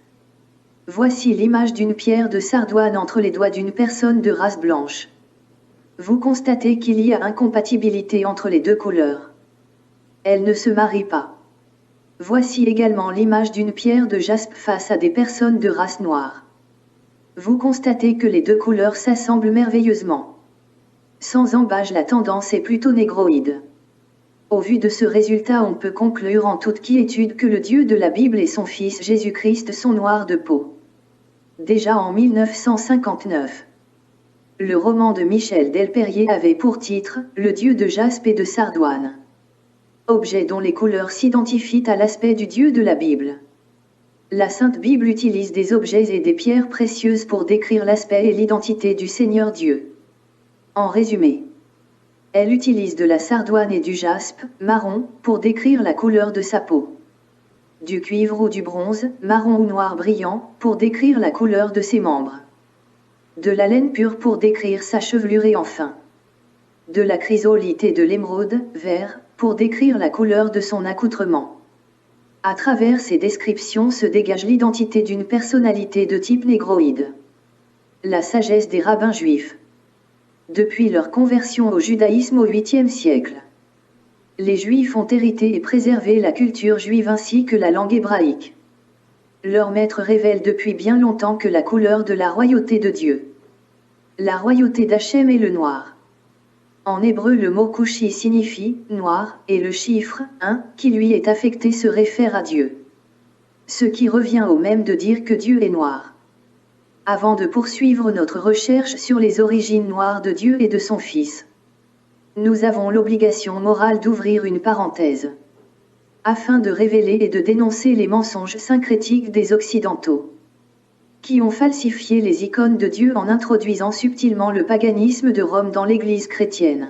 Voici l'image d'une pierre de sardoine entre les doigts d'une personne de race blanche. Vous constatez qu'il y a incompatibilité entre les deux couleurs. Elles ne se marient pas. Voici également l'image d'une pierre de jaspe face à des personnes de race noire. Vous constatez que les deux couleurs s'assemblent merveilleusement. Sans embâche, la tendance est plutôt négroïde. Au vu de ce résultat, on peut conclure en toute quiétude que le Dieu de la Bible et son Fils Jésus-Christ sont noirs de peau. Déjà en 1959. Le roman de Michel Delperrier avait pour titre « Le Dieu de jaspe et de sardoine ». Objet dont les couleurs s'identifient à l'aspect du Dieu de la Bible. La Sainte Bible utilise des objets et des pierres précieuses pour décrire l'aspect et l'identité du Seigneur Dieu. En résumé, elle utilise de la sardoine et du jaspe, marron, pour décrire la couleur de sa peau. Du cuivre ou du bronze, marron ou noir brillant, pour décrire la couleur de ses membres. De la laine pure pour décrire sa chevelure et enfin, de la chrysolite et de l'émeraude, vert, pour décrire la couleur de son accoutrement. À travers ces descriptions se dégage l'identité d'une personnalité de type négroïde. La sagesse des rabbins juifs. Depuis leur conversion au judaïsme au 8e siècle, les Juifs ont hérité et préservé la culture juive ainsi que la langue hébraïque. Leur maître révèle depuis bien longtemps que la couleur de la royauté de Dieu, la royauté d'Hachem est le noir. En hébreu, le mot couchi signifie noir, et le chiffre 1 qui lui est affecté se réfère à Dieu. Ce qui revient au même de dire que Dieu est noir. Avant de poursuivre notre recherche sur les origines noires de Dieu et de son Fils, nous avons l'obligation morale d'ouvrir une parenthèse, afin de révéler et de dénoncer les mensonges syncrétiques des Occidentaux, qui ont falsifié les icônes de Dieu en introduisant subtilement le paganisme de Rome dans l'Église chrétienne,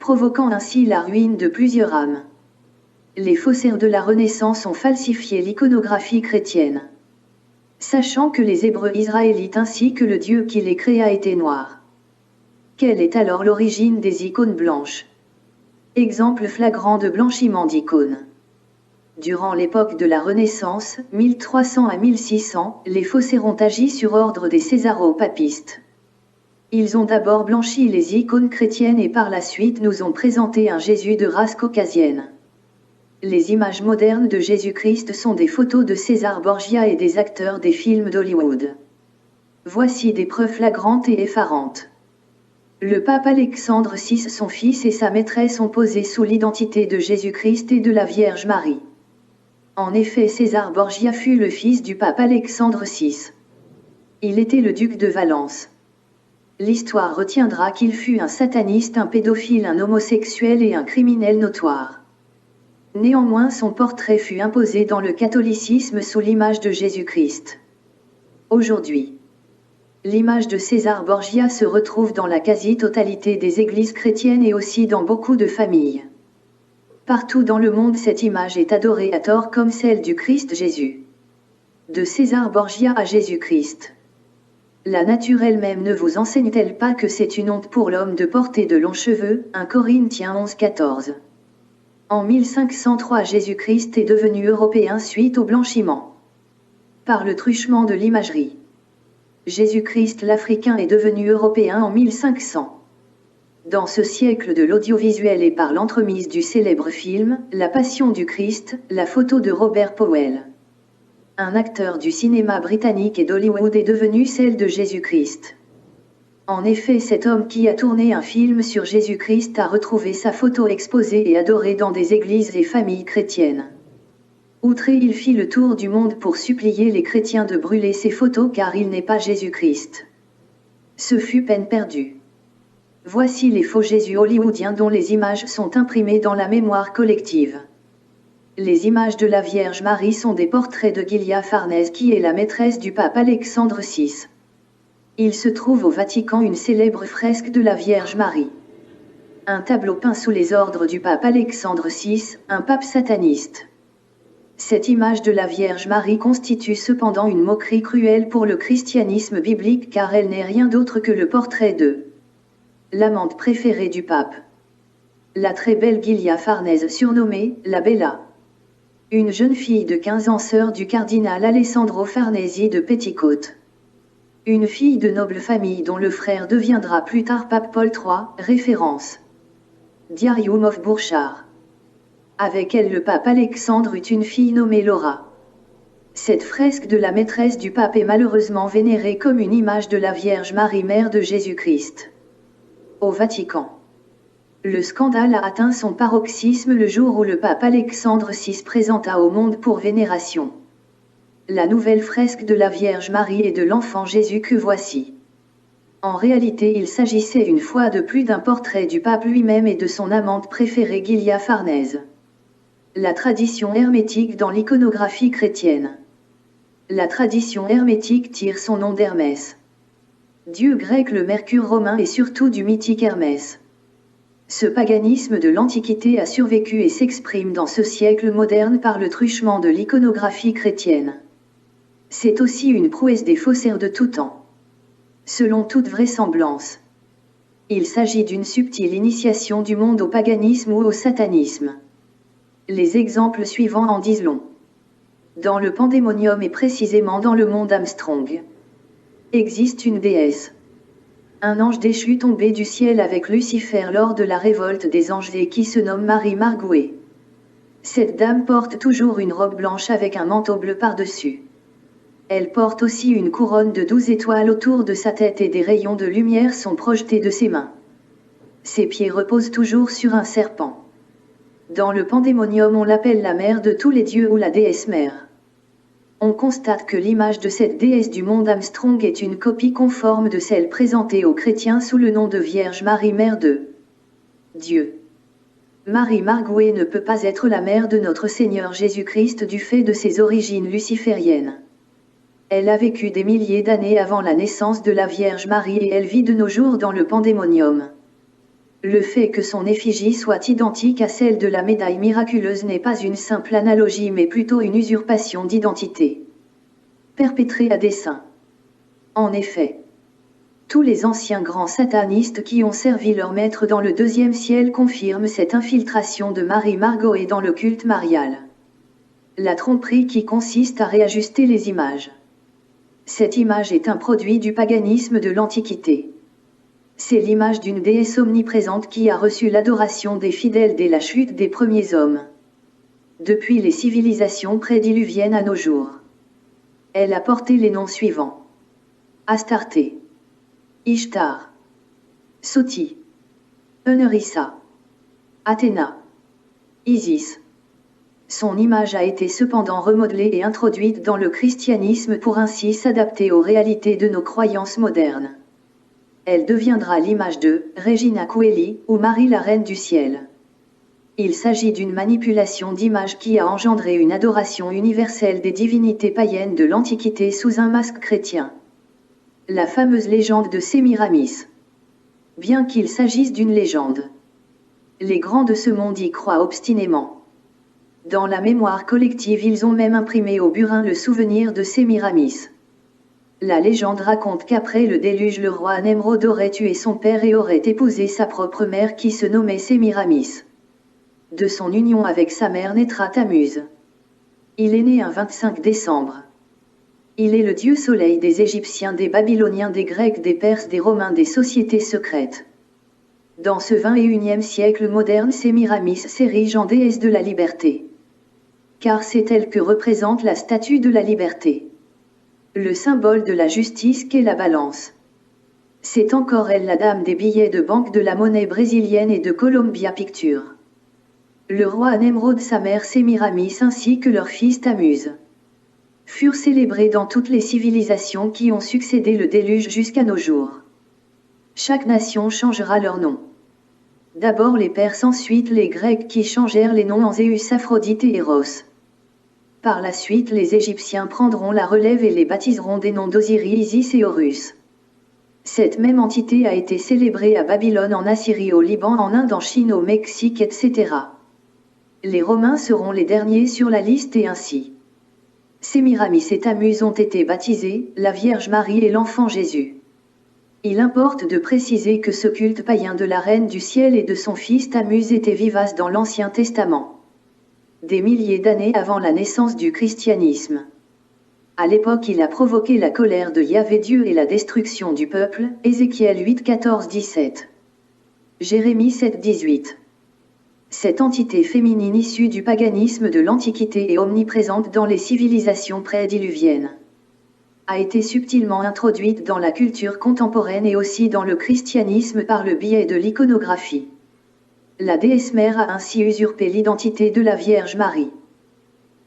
provoquant ainsi la ruine de plusieurs âmes. Les faussaires de la Renaissance ont falsifié l'iconographie chrétienne, sachant que les Hébreux israélites ainsi que le Dieu qui les créa étaient noirs. Quelle est alors l'origine des icônes blanches? Exemple flagrant de blanchiment d'icônes. Durant l'époque de la Renaissance, 1300 à 1600, les faussaires ont agi sur ordre des césaro-papistes. Ils ont d'abord blanchi les icônes chrétiennes et par la suite nous ont présenté un Jésus de race caucasienne. Les images modernes de Jésus-Christ sont des photos de César Borgia et des acteurs des films d'Hollywood. Voici des preuves flagrantes et effarantes. Le pape Alexandre VI, son fils et sa maîtresse ont posé sous l'identité de Jésus-Christ et de la Vierge Marie. En effet, César Borgia fut le fils du pape Alexandre VI. Il était le duc de Valence. L'histoire retiendra qu'il fut un sataniste, un pédophile, un homosexuel et un criminel notoire. Néanmoins, son portrait fut imposé dans le catholicisme sous l'image de Jésus-Christ. Aujourd'hui, l'image de César Borgia se retrouve dans la quasi-totalité des églises chrétiennes et aussi dans beaucoup de familles. Partout dans le monde, cette image est adorée à tort comme celle du Christ Jésus. De César Borgia à Jésus-Christ. La nature elle-même ne vous enseigne-t-elle pas que c'est une honte pour l'homme de porter de longs cheveux? 1 Corinthiens 11-14. En 1503, Jésus-Christ est devenu européen suite au blanchiment. Par le truchement de l'imagerie. Jésus-Christ l'Africain est devenu européen en 1500. Dans ce siècle de l'audiovisuel et par l'entremise du célèbre film « La Passion du Christ », la photo de Robert Powell, un acteur du cinéma britannique et d'Hollywood, est devenue celle de Jésus-Christ. En effet, cet homme qui a tourné un film sur Jésus-Christ a retrouvé sa photo exposée et adorée dans des églises et familles chrétiennes. Outré, il fit le tour du monde pour supplier les chrétiens de brûler ces photos car il n'est pas Jésus-Christ. Ce fut peine perdue. Voici les faux Jésus hollywoodiens dont les images sont imprimées dans la mémoire collective. Les images de la Vierge Marie sont des portraits de Giulia Farnese qui est la maîtresse du pape Alexandre VI. Il se trouve au Vatican une célèbre fresque de la Vierge Marie. Un tableau peint sous les ordres du pape Alexandre VI, un pape sataniste. Cette image de la Vierge Marie constitue cependant une moquerie cruelle pour le christianisme biblique car elle n'est rien d'autre que le portrait de l'amante préférée du pape. La très belle Giulia Farnese surnommée la Bella. Une jeune fille de 15 ans, sœur du cardinal Alessandro Farnesi de Petticoat. Une fille de noble famille dont le frère deviendra plus tard pape Paul III, référence. Diarium of Burchard. Avec elle le pape Alexandre eut une fille nommée Laura. Cette fresque de la maîtresse du pape est malheureusement vénérée comme une image de la Vierge Marie, mère de Jésus-Christ. Au Vatican. Le scandale a atteint son paroxysme le jour où le pape Alexandre VI présenta au monde pour vénération la nouvelle fresque de la Vierge Marie et de l'enfant Jésus que voici. En réalité, il s'agissait une fois de plus d'un portrait du pape lui-même et de son amante préférée Giulia Farnese. La tradition hermétique dans l'iconographie chrétienne. La tradition hermétique tire son nom d'Hermès, dieu grec, le Mercure romain et surtout du mythique Hermès. Ce paganisme de l'Antiquité a survécu et s'exprime dans ce siècle moderne par le truchement de l'iconographie chrétienne. C'est aussi une prouesse des faussaires de tout temps. Selon toute vraisemblance, il s'agit d'une subtile initiation du monde au paganisme ou au satanisme. Les exemples suivants en disent long. Dans le Pandémonium et précisément dans le monde Armstrong, existe une déesse. Un ange déchu tombé du ciel avec Lucifer lors de la révolte des anges et qui se nomme Marie Margouet. Cette dame porte toujours une robe blanche avec un manteau bleu par-dessus. Elle porte aussi une couronne de 12 étoiles autour de sa tête et des rayons de lumière sont projetés de ses mains. Ses pieds reposent toujours sur un serpent. Dans le Pandémonium, on l'appelle la mère de tous les dieux ou la déesse mère. On constate que l'image de cette déesse du monde Armstrong est une copie conforme de celle présentée aux chrétiens sous le nom de Vierge Marie, mère de Dieu. Marie Margouet ne peut pas être la mère de notre Seigneur Jésus-Christ du fait de ses origines lucifériennes. Elle a vécu des milliers d'années avant la naissance de la Vierge Marie et elle vit de nos jours dans le pandémonium. Le fait que son effigie soit identique à celle de la médaille miraculeuse n'est pas une simple analogie mais plutôt une usurpation d'identité, perpétrée à dessein. En effet, tous les anciens grands satanistes qui ont servi leur maître dans le deuxième ciel confirment cette infiltration de Marie Margouet dans le culte marial. La tromperie qui consiste à réajuster les images. Cette image est un produit du paganisme de l'Antiquité. C'est l'image d'une déesse omniprésente qui a reçu l'adoration des fidèles dès la chute des premiers hommes. Depuis les civilisations prédiluviennes à nos jours. Elle a porté les noms suivants. Astarté, Ishtar, Soti, Enurissa, Athéna, Isis. Son image a été cependant remodelée et introduite dans le christianisme pour ainsi s'adapter aux réalités de nos croyances modernes. Elle deviendra l'image de Regina Coeli ou Marie la Reine du Ciel. Il s'agit d'une manipulation d'image qui a engendré une adoration universelle des divinités païennes de l'Antiquité sous un masque chrétien. La fameuse légende de Sémiramis. Bien qu'il s'agisse d'une légende, les grands de ce monde y croient obstinément. Dans la mémoire collective, ils ont même imprimé au burin le souvenir de Sémiramis. La légende raconte qu'après le déluge, le roi Nemrod aurait tué son père et aurait épousé sa propre mère qui se nommait Sémiramis. De son union avec sa mère naîtra Tammuz. Il est né un 25 décembre. Il est le dieu soleil des Égyptiens, des Babyloniens, des Grecs, des Perses, des Romains, des sociétés secrètes. Dans ce 21e siècle moderne, Sémiramis s'érige en déesse de la liberté. Car c'est elle que représente la statue de la liberté. Le symbole de la justice qu'est la balance. C'est encore elle la dame des billets de banque, de la monnaie brésilienne et de Columbia Pictures. Le roi Nemrod, sa mère Sémiramis ainsi que leur fils Tammuz furent célébrés dans toutes les civilisations qui ont succédé le déluge jusqu'à nos jours. Chaque nation changera leur nom. D'abord les Perses, ensuite les Grecs qui changèrent les noms en Zéus, Aphrodite et Eros. Par la suite, les Égyptiens prendront la relève et les baptiseront des noms d'Osiris, Isis et Horus. Cette même entité a été célébrée à Babylone, en Assyrie, au Liban, en Inde, en Chine, au Mexique, etc. Les Romains seront les derniers sur la liste et ainsi. Sémiramis et Tammuz ont été baptisés, la Vierge Marie et l'enfant Jésus. Il importe de préciser que ce culte païen de la Reine du Ciel et de son fils Tammuz était vivace dans l'Ancien Testament. Des milliers d'années avant la naissance du christianisme. À l'époque, il a provoqué la colère de Yahvé Dieu et la destruction du peuple, Ézéchiel 8, 14, 17. Jérémie 7, 18. Cette entité féminine issue du paganisme de l'Antiquité et omniprésente dans les civilisations prédiluviennes a été subtilement introduite dans la culture contemporaine et aussi dans le christianisme par le biais de l'iconographie. La déesse mère a ainsi usurpé l'identité de la Vierge Marie.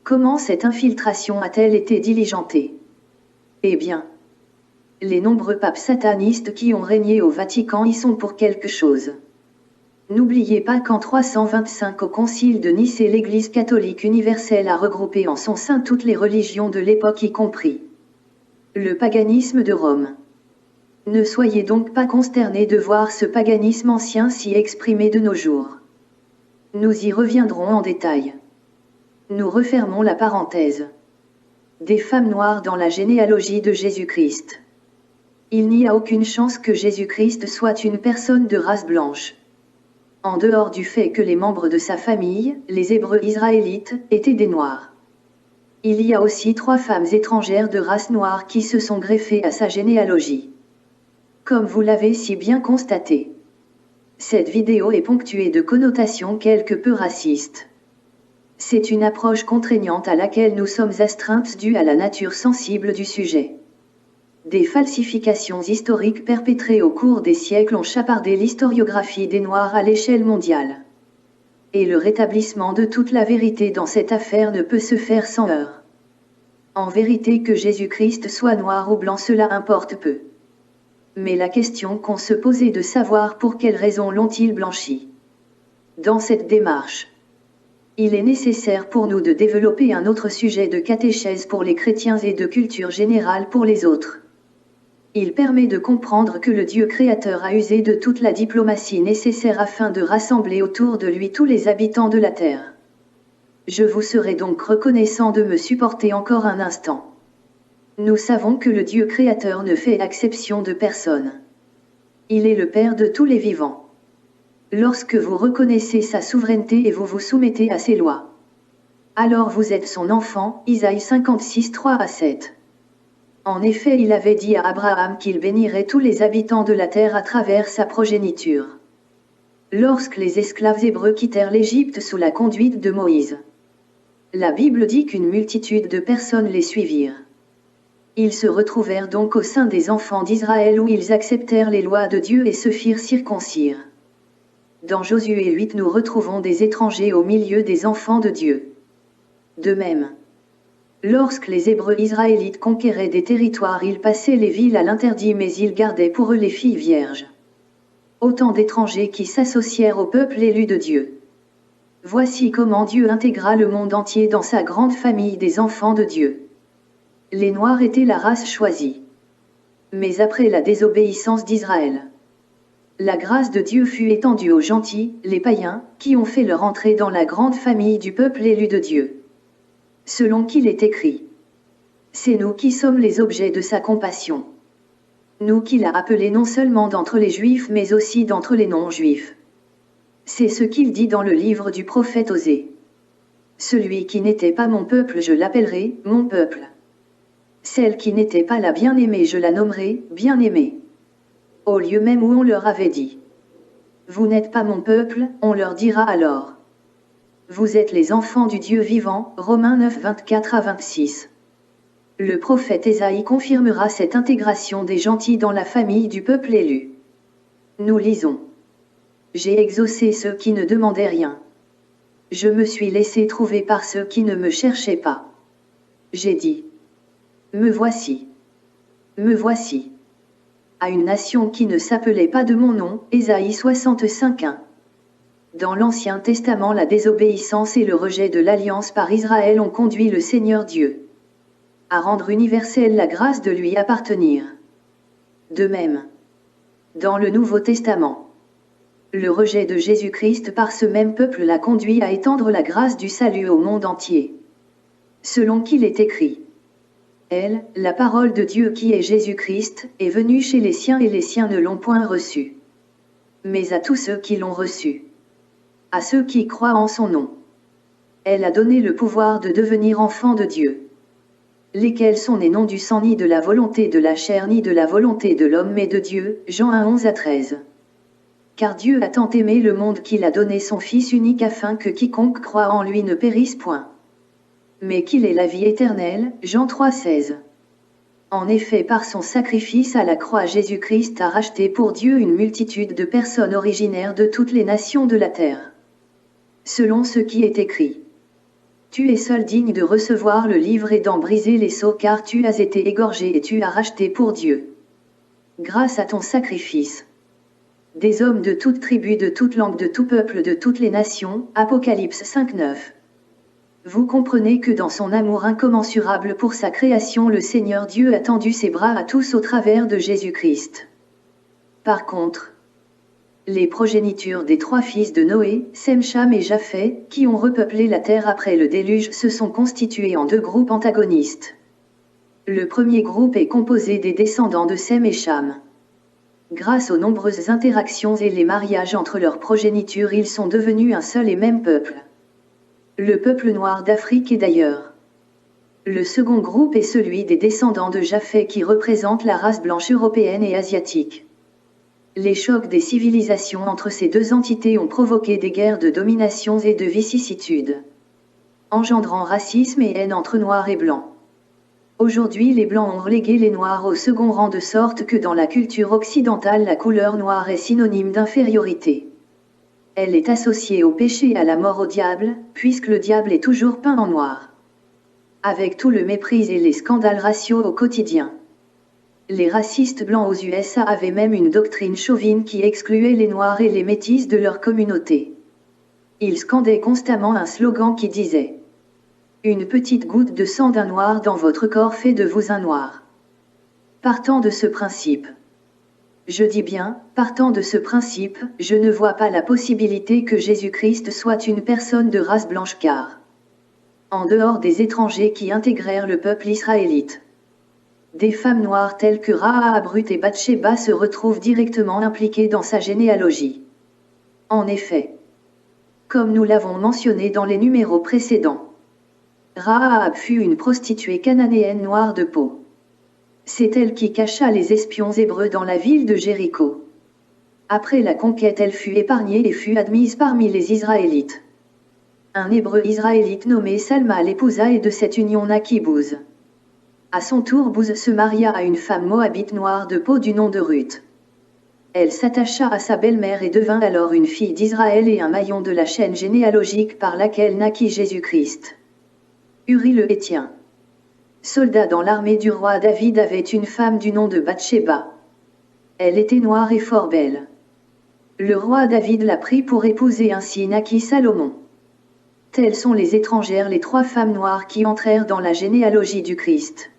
Comment cette infiltration a-t-elle été diligentée? Eh bien, les nombreux papes satanistes qui ont régné au Vatican y sont pour quelque chose. N'oubliez pas qu'en 325 au Concile de Nice, l'Église catholique universelle a regroupé en son sein toutes les religions de l'époque, y compris le paganisme de Rome. Ne soyez donc pas consternés de voir ce paganisme ancien s'y exprimer de nos jours. Nous y reviendrons en détail. Nous refermons la parenthèse. Des femmes noires dans la généalogie de Jésus-Christ. Il n'y a aucune chance que Jésus-Christ soit une personne de race blanche. En dehors du fait que les membres de sa famille, les Hébreux israélites, étaient des Noirs. Il y a aussi 3 femmes étrangères de race noire qui se sont greffées à sa généalogie. Comme vous l'avez si bien constaté. Cette vidéo est ponctuée de connotations quelque peu racistes. C'est une approche contraignante à laquelle nous sommes astreintes due à la nature sensible du sujet. Des falsifications historiques perpétrées au cours des siècles ont chapardé l'historiographie des Noirs à l'échelle mondiale. Et le rétablissement de toute la vérité dans cette affaire ne peut se faire sans heurts. En vérité que Jésus-Christ soit noir ou blanc cela importe peu. Mais la question qu'on se pose est de savoir pour quelles raisons l'ont-ils blanchi. Dans cette démarche, il est nécessaire pour nous de développer un autre sujet de catéchèse pour les chrétiens et de culture générale pour les autres. Il permet de comprendre que le Dieu créateur a usé de toute la diplomatie nécessaire afin de rassembler autour de lui tous les habitants de la terre. Je vous serai donc reconnaissant de me supporter encore un instant. Nous savons que le Dieu créateur ne fait exception de personne. Il est le Père de tous les vivants. Lorsque vous reconnaissez sa souveraineté et vous vous soumettez à ses lois, alors vous êtes son enfant, Isaïe 56, 3-7. En effet, il avait dit à Abraham qu'il bénirait tous les habitants de la terre à travers sa progéniture. Lorsque les esclaves hébreux quittèrent l'Égypte sous la conduite de Moïse, la Bible dit qu'une multitude de personnes les suivirent. Ils se retrouvèrent donc au sein des enfants d'Israël où ils acceptèrent les lois de Dieu et se firent circoncire. Dans Josué 8 nous retrouvons des étrangers au milieu des enfants de Dieu. De même, lorsque les Hébreux israélites conquéraient des territoires, ils passaient les villes à l'interdit mais ils gardaient pour eux les filles vierges. Autant d'étrangers qui s'associèrent au peuple élu de Dieu. Voici comment Dieu intégra le monde entier dans sa grande famille des enfants de Dieu. Les Noirs étaient la race choisie. Mais après la désobéissance d'Israël, la grâce de Dieu fut étendue aux gentils, les païens, qui ont fait leur entrée dans la grande famille du peuple élu de Dieu. Selon qu'il est écrit, c'est nous qui sommes les objets de sa compassion. Nous qu'il a appelés non seulement d'entre les Juifs mais aussi d'entre les non-Juifs. C'est ce qu'il dit dans le livre du prophète Osée. Celui qui n'était pas mon peuple je l'appellerai mon peuple. Celle qui n'était pas la bien-aimée je la nommerai bien-aimée. Au lieu même où on leur avait dit, vous n'êtes pas mon peuple, on leur dira alors, vous êtes les enfants du Dieu vivant, Romains 9, 24-26. Le prophète Ésaïe confirmera cette intégration des gentils dans la famille du peuple élu. Nous lisons. J'ai exaucé ceux qui ne demandaient rien. Je me suis laissé trouver par ceux qui ne me cherchaient pas. J'ai dit. Me voici. Me voici. À une nation qui ne s'appelait pas de mon nom, Ésaïe 65:1. Dans l'Ancien Testament, la désobéissance et le rejet de l'alliance par Israël ont conduit le Seigneur Dieu à rendre universelle la grâce de lui appartenir. De même, dans le Nouveau Testament, le rejet de Jésus-Christ par ce même peuple l'a conduit à étendre la grâce du salut au monde entier. Selon qu'il est écrit, elle, la parole de Dieu qui est Jésus-Christ, est venue chez les siens et les siens ne l'ont point reçu. Mais à tous ceux qui l'ont reçu, à ceux qui croient en son nom, elle a donné le pouvoir de devenir enfants de Dieu. Lesquels sont nés non du sang ni de la volonté de la chair ni de la volonté de l'homme mais de Dieu, Jean 1:11-13. Car Dieu a tant aimé le monde qu'il a donné son Fils unique afin que quiconque croit en lui ne périsse point, mais qu'il ait la vie éternelle, Jean 3:16. En effet, par son sacrifice à la croix, Jésus-Christ a racheté pour Dieu une multitude de personnes originaires de toutes les nations de la terre. Selon ce qui est écrit. Tu es seul digne de recevoir le livre et d'en briser les sceaux car tu as été égorgé et tu as racheté pour Dieu, grâce à ton sacrifice, des hommes de toute tribu, de toute langue, de tout peuple, de toutes les nations. Apocalypse 5:9. Vous comprenez que dans son amour incommensurable pour sa création, le Seigneur Dieu a tendu ses bras à tous au travers de Jésus-Christ. Par contre, les progénitures des 3 fils de Noé, Sem, Cham et Japheth, qui ont repeuplé la terre après le déluge, se sont constitués en 2 groupes antagonistes. Le premier groupe est composé des descendants de Sem et Cham. Grâce aux nombreuses interactions et les mariages entre leurs progénitures, ils sont devenus un seul et même peuple. Le peuple noir d'Afrique et d'ailleurs. Le second groupe est celui des descendants de Japheth qui représentent la race blanche européenne et asiatique. Les chocs des civilisations entre ces 2 entités ont provoqué des guerres de domination et de vicissitudes, engendrant racisme et haine entre noirs et blancs. Aujourd'hui, les blancs ont relégué les noirs au second rang de sorte que dans la culture occidentale, la couleur noire est synonyme d'infériorité. Elle est associée au péché et à la mort au diable, puisque le diable est toujours peint en noir. Avec tout le mépris et les scandales raciaux au quotidien. Les racistes blancs aux USA avaient même une doctrine chauvine qui excluait les Noirs et les Métis de leur communauté. Ils scandaient constamment un slogan qui disait « Une petite goutte de sang d'un Noir dans votre corps fait de vous un Noir ». Partant de ce principe, je dis bien, partant de ce principe, je ne vois pas la possibilité que Jésus-Christ soit une personne de race blanche car, en dehors des étrangers qui intégrèrent le peuple israélite, des femmes noires telles que Rahab, Ruth et Bathsheba se retrouvent directement impliquées dans sa généalogie. En effet, comme nous l'avons mentionné dans les numéros précédents, Rahab fut une prostituée cananéenne noire de peau. C'est elle qui cacha les espions hébreux dans la ville de Jéricho. Après la conquête, elle fut épargnée et fut admise parmi les Israélites. Un hébreu israélite nommé Salma l'épousa et de cette union naquit Bouz. À son tour, Bouz se maria à une femme moabite noire de peau du nom de Ruth. Elle s'attacha à sa belle-mère et devint alors une fille d'Israël et un maillon de la chaîne généalogique par laquelle naquit Jésus-Christ. Uri le Héthien, soldat dans l'armée du roi David, avait une femme du nom de Bathsheba. Elle était noire et fort belle. Le roi David la prit pour épouse et ainsi naquit Salomon. Telles sont les étrangères, les 3 femmes noires qui entrèrent dans la généalogie du Christ.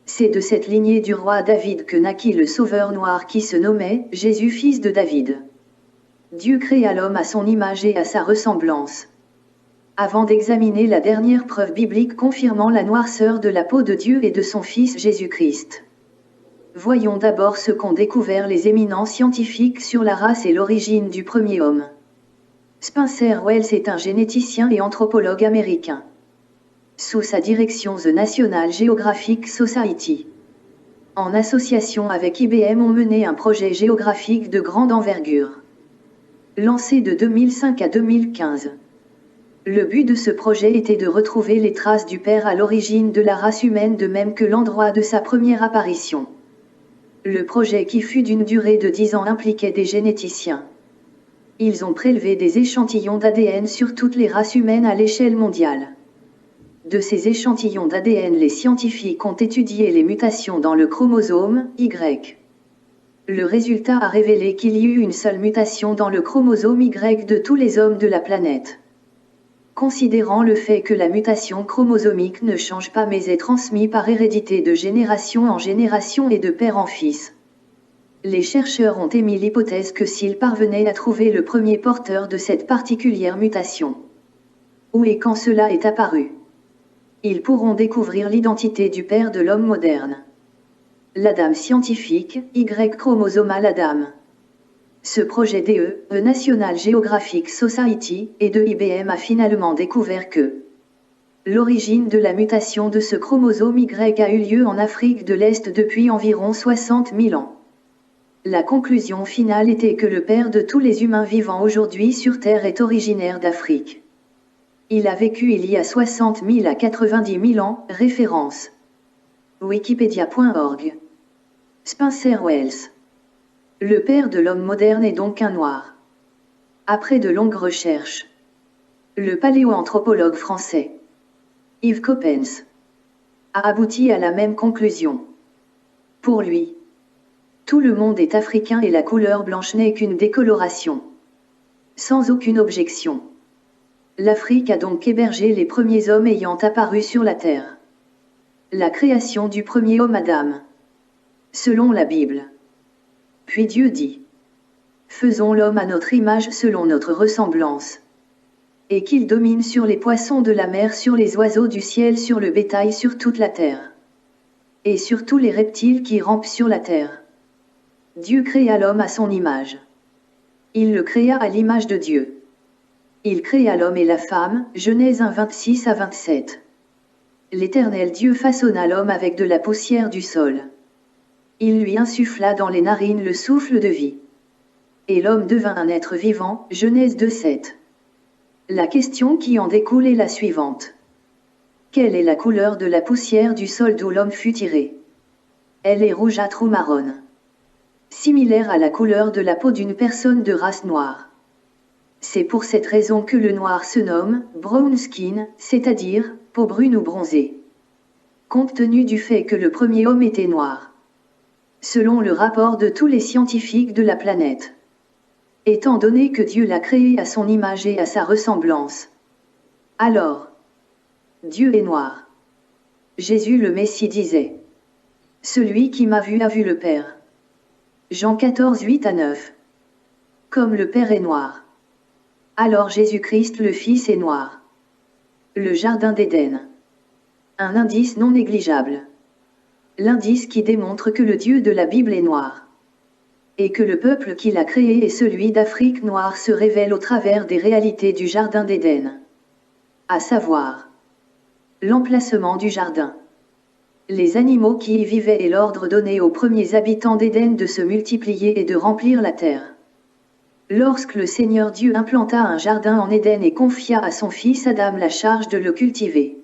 C'est de cette lignée du roi David que naquit le Sauveur noir qui se nommait Jésus, fils de David. Dieu créa l'homme à son image et à sa ressemblance. Avant d'examiner la dernière preuve biblique confirmant la noirceur de la peau de Dieu et de son Fils Jésus-Christ, voyons d'abord ce qu'ont découvert les éminents scientifiques sur la race et l'origine du premier homme. Spencer Wells est un généticien et anthropologue américain. Sous sa direction, The National Geographic Society, en association avec IBM, ont mené un projet géographique de grande envergure. Lancé de 2005 à 2015. Le but de ce projet était de retrouver les traces du Père à l'origine de la race humaine, de même que l'endroit de sa première apparition. Le projet, qui fut d'une durée de 10 ans, impliquait des généticiens. Ils ont prélevé des échantillons d'ADN sur toutes les races humaines à l'échelle mondiale. De ces échantillons d'ADN, les scientifiques ont étudié les mutations dans le chromosome Y. Le résultat a révélé qu'il y eut une seule mutation dans le chromosome Y de tous les hommes de la planète. Considérant le fait que la mutation chromosomique ne change pas mais est transmise par hérédité de génération en génération et de père en fils, les chercheurs ont émis l'hypothèse que s'ils parvenaient à trouver le premier porteur de cette particulière mutation, où et quand cela est apparu, ils pourront découvrir l'identité du père de l'homme moderne. L'Adam scientifique, Y chromosomal Adam. Ce projet DE, The National Geographic Society, et de IBM a finalement découvert que l'origine de la mutation de ce chromosome Y a eu lieu en Afrique de l'Est depuis environ 60 000 ans. La conclusion finale était que le père de tous les humains vivant aujourd'hui sur Terre est originaire d'Afrique. Il a vécu il y a 60 000 à 90 000 ans, référence Wikipedia.org. Spencer Wells. Le père de l'homme moderne est donc un noir. Après de longues recherches, le paléoanthropologue français Yves Coppens a abouti à la même conclusion. Pour lui, tout le monde est africain et la couleur blanche n'est qu'une décoloration. Sans aucune objection. L'Afrique a donc hébergé les premiers hommes ayant apparu sur la terre. La création du premier homme Adam. Selon la Bible. Puis Dieu dit: faisons l'homme à notre image selon notre ressemblance. Et qu'il domine sur les poissons de la mer, sur les oiseaux du ciel, sur le bétail, sur toute la terre. Et sur tous les reptiles qui rampent sur la terre. Dieu créa l'homme à son image. Il le créa à l'image de Dieu. Il créa l'homme et la femme, Genèse 1, 26 à 27. L'Éternel Dieu façonna l'homme avec de la poussière du sol. Il lui insuffla dans les narines le souffle de vie. Et l'homme devint un être vivant, Genèse 2, 7. La question qui en découle est la suivante. Quelle est la couleur de la poussière du sol d'où l'homme fut tiré? Elle est rougeâtre ou marronne. Similaire à la couleur de la peau d'une personne de race noire. C'est pour cette raison que le noir se nomme brown skin, c'est-à-dire peau brune ou bronzée. Compte tenu du fait que le premier homme était noir. Selon le rapport de tous les scientifiques de la planète. Étant donné que Dieu l'a créé à son image et à sa ressemblance. Alors, Dieu est noir. Jésus le Messie disait. Celui qui m'a vu a vu le Père. Jean 14, 8 à 9. Comme le Père est noir. Alors Jésus-Christ le Fils est noir. Le Jardin d'Éden. Un indice non négligeable. L'indice qui démontre que le Dieu de la Bible est noir. Et que le peuple qui l'a créé est celui d'Afrique noire se révèle au travers des réalités du Jardin d'Éden. À savoir, l'emplacement du jardin. Les animaux qui y vivaient et l'ordre donné aux premiers habitants d'Éden de se multiplier et de remplir la terre. Lorsque le Seigneur Dieu implanta un jardin en Éden et confia à son fils Adam la charge de le cultiver.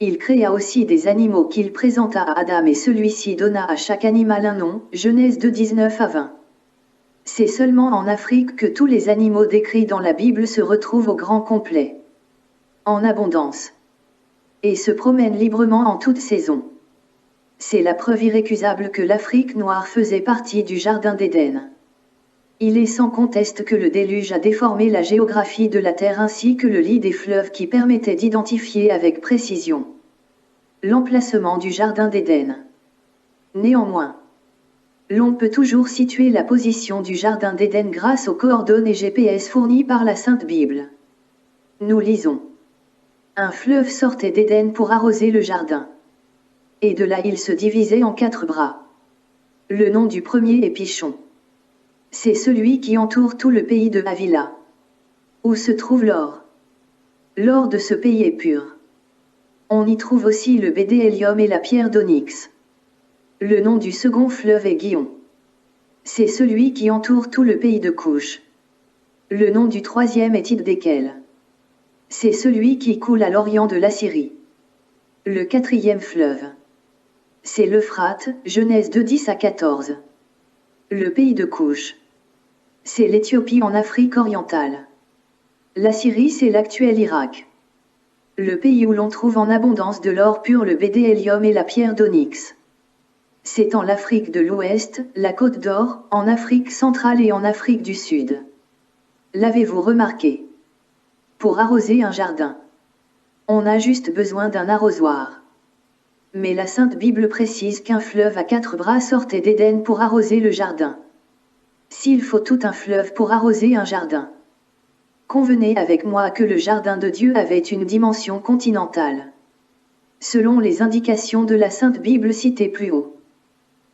Il créa aussi des animaux qu'il présenta à Adam et celui-ci donna à chaque animal un nom, Genèse 2, 19 à 20. C'est seulement en Afrique que tous les animaux décrits dans la Bible se retrouvent au grand complet. En abondance. Et se promènent librement en toute saison. C'est la preuve irrécusable que l'Afrique noire faisait partie du Jardin d'Éden. Il est sans conteste que le déluge a déformé la géographie de la Terre ainsi que le lit des fleuves qui permettait d'identifier avec précision l'emplacement du Jardin d'Éden. Néanmoins, l'on peut toujours situer la position du Jardin d'Éden grâce aux coordonnées GPS fournies par la Sainte Bible. Nous lisons. Un fleuve sortait d'Éden pour arroser le jardin. Et de là il se divisait en 4 bras. Le nom du premier est Pichon. C'est celui qui entoure tout le pays de Havila. Où se trouve l'or. L'or de ce pays est pur. On y trouve aussi le bédélium et la pierre d'onyx. Le nom du second fleuve est Guion. C'est celui qui entoure tout le pays de Couche. Le nom du troisième est Iddekel. C'est celui qui coule à l'orient de l'Assyrie. Le quatrième fleuve. C'est l'Euphrate, Genèse 2, 10 à 14. Le pays de Couche. C'est l'Éthiopie en Afrique orientale. La Syrie, c'est l'actuel Irak. Le pays où l'on trouve en abondance de l'or pur, le bédélium et la pierre d'onyx. C'est en l'Afrique de l'Ouest, la Côte d'Or, en Afrique centrale et en Afrique du Sud. L'avez-vous remarqué? Pour arroser un jardin, on a juste besoin d'un arrosoir. Mais la Sainte Bible précise qu'un fleuve à 4 bras sortait d'Éden pour arroser le jardin. S'il faut tout un fleuve pour arroser un jardin. Convenez avec moi que le jardin de Dieu avait une dimension continentale. Selon les indications de la Sainte Bible citée plus haut.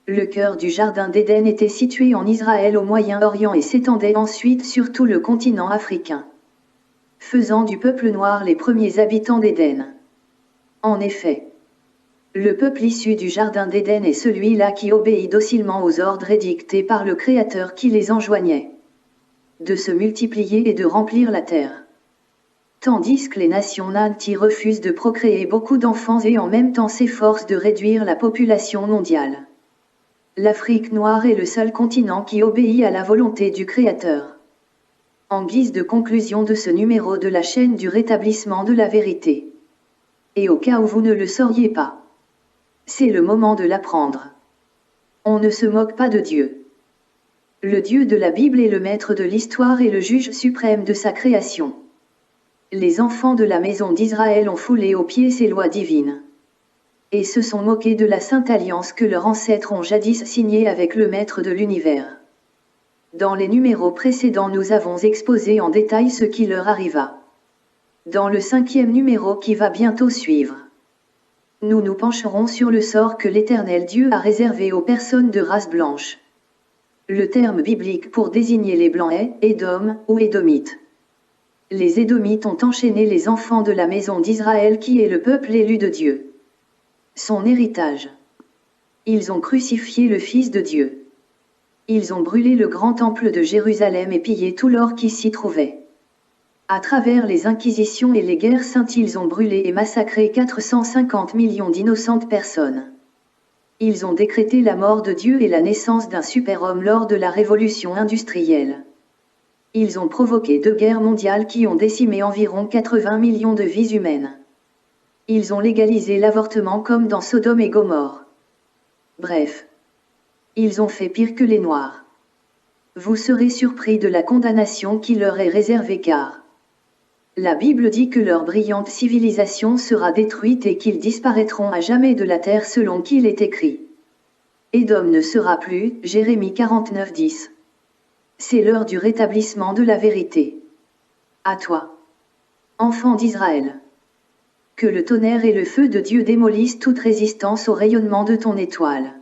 Le cœur du jardin d'Éden était situé en Israël au Moyen-Orient et s'étendait ensuite sur tout le continent africain. Faisant du peuple noir les premiers habitants d'Éden. En effet, le peuple issu du jardin d'Éden est celui-là qui obéit docilement aux ordres édictés par le Créateur qui les enjoignait. De se multiplier et de remplir la terre. Tandis que les nations nantis refusent de procréer beaucoup d'enfants et en même temps s'efforcent de réduire la population mondiale. L'Afrique noire est le seul continent qui obéit à la volonté du Créateur. En guise de conclusion de ce numéro de la chaîne du rétablissement de la vérité. Et au cas où vous ne le sauriez pas, c'est le moment de l'apprendre. On ne se moque pas de Dieu. Le Dieu de la Bible est le maître de l'histoire et le juge suprême de sa création. Les enfants de la maison d'Israël ont foulé aux pieds ces lois divines. Et se sont moqués de la sainte alliance que leurs ancêtres ont jadis signée avec le maître de l'univers. Dans les numéros précédents, nous avons exposé en détail ce qui leur arriva. Dans le 5e numéro qui va bientôt suivre, nous nous pencherons sur le sort que l'Éternel Dieu a réservé aux personnes de race blanche. Le terme biblique pour désigner les Blancs est Édom ou Édomites. Les Édomites ont enchaîné les enfants de la maison d'Israël qui est le peuple élu de Dieu. Son héritage. Ils ont crucifié le Fils de Dieu. Ils ont brûlé le grand temple de Jérusalem et pillé tout l'or qui s'y trouvait. À travers les inquisitions et les guerres saintes, ils ont brûlé et massacré 450 millions d'innocentes personnes. Ils ont décrété la mort de Dieu et la naissance d'un super-homme lors de la révolution industrielle. Ils ont provoqué 2 guerres mondiales qui ont décimé environ 80 millions de vies humaines. Ils ont légalisé l'avortement comme dans Sodome et Gomorrhe. Bref. Ils ont fait pire que les Noirs. Vous serez surpris de la condamnation qui leur est réservée car la Bible dit que leur brillante civilisation sera détruite et qu'ils disparaîtront à jamais de la terre selon qu'il est écrit. Édom ne sera plus, Jérémie 49:10. C'est l'heure du rétablissement de la vérité. À toi, enfant d'Israël. Que le tonnerre et le feu de Dieu démolissent toute résistance au rayonnement de ton étoile.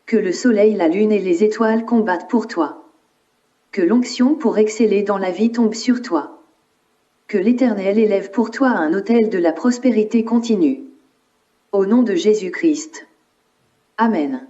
Que le soleil, la lune et les étoiles combattent pour toi. Que l'onction pour exceller dans la vie tombe sur toi. Que l'Éternel élève pour toi un autel de la prospérité continue. Au nom de Jésus-Christ. Amen.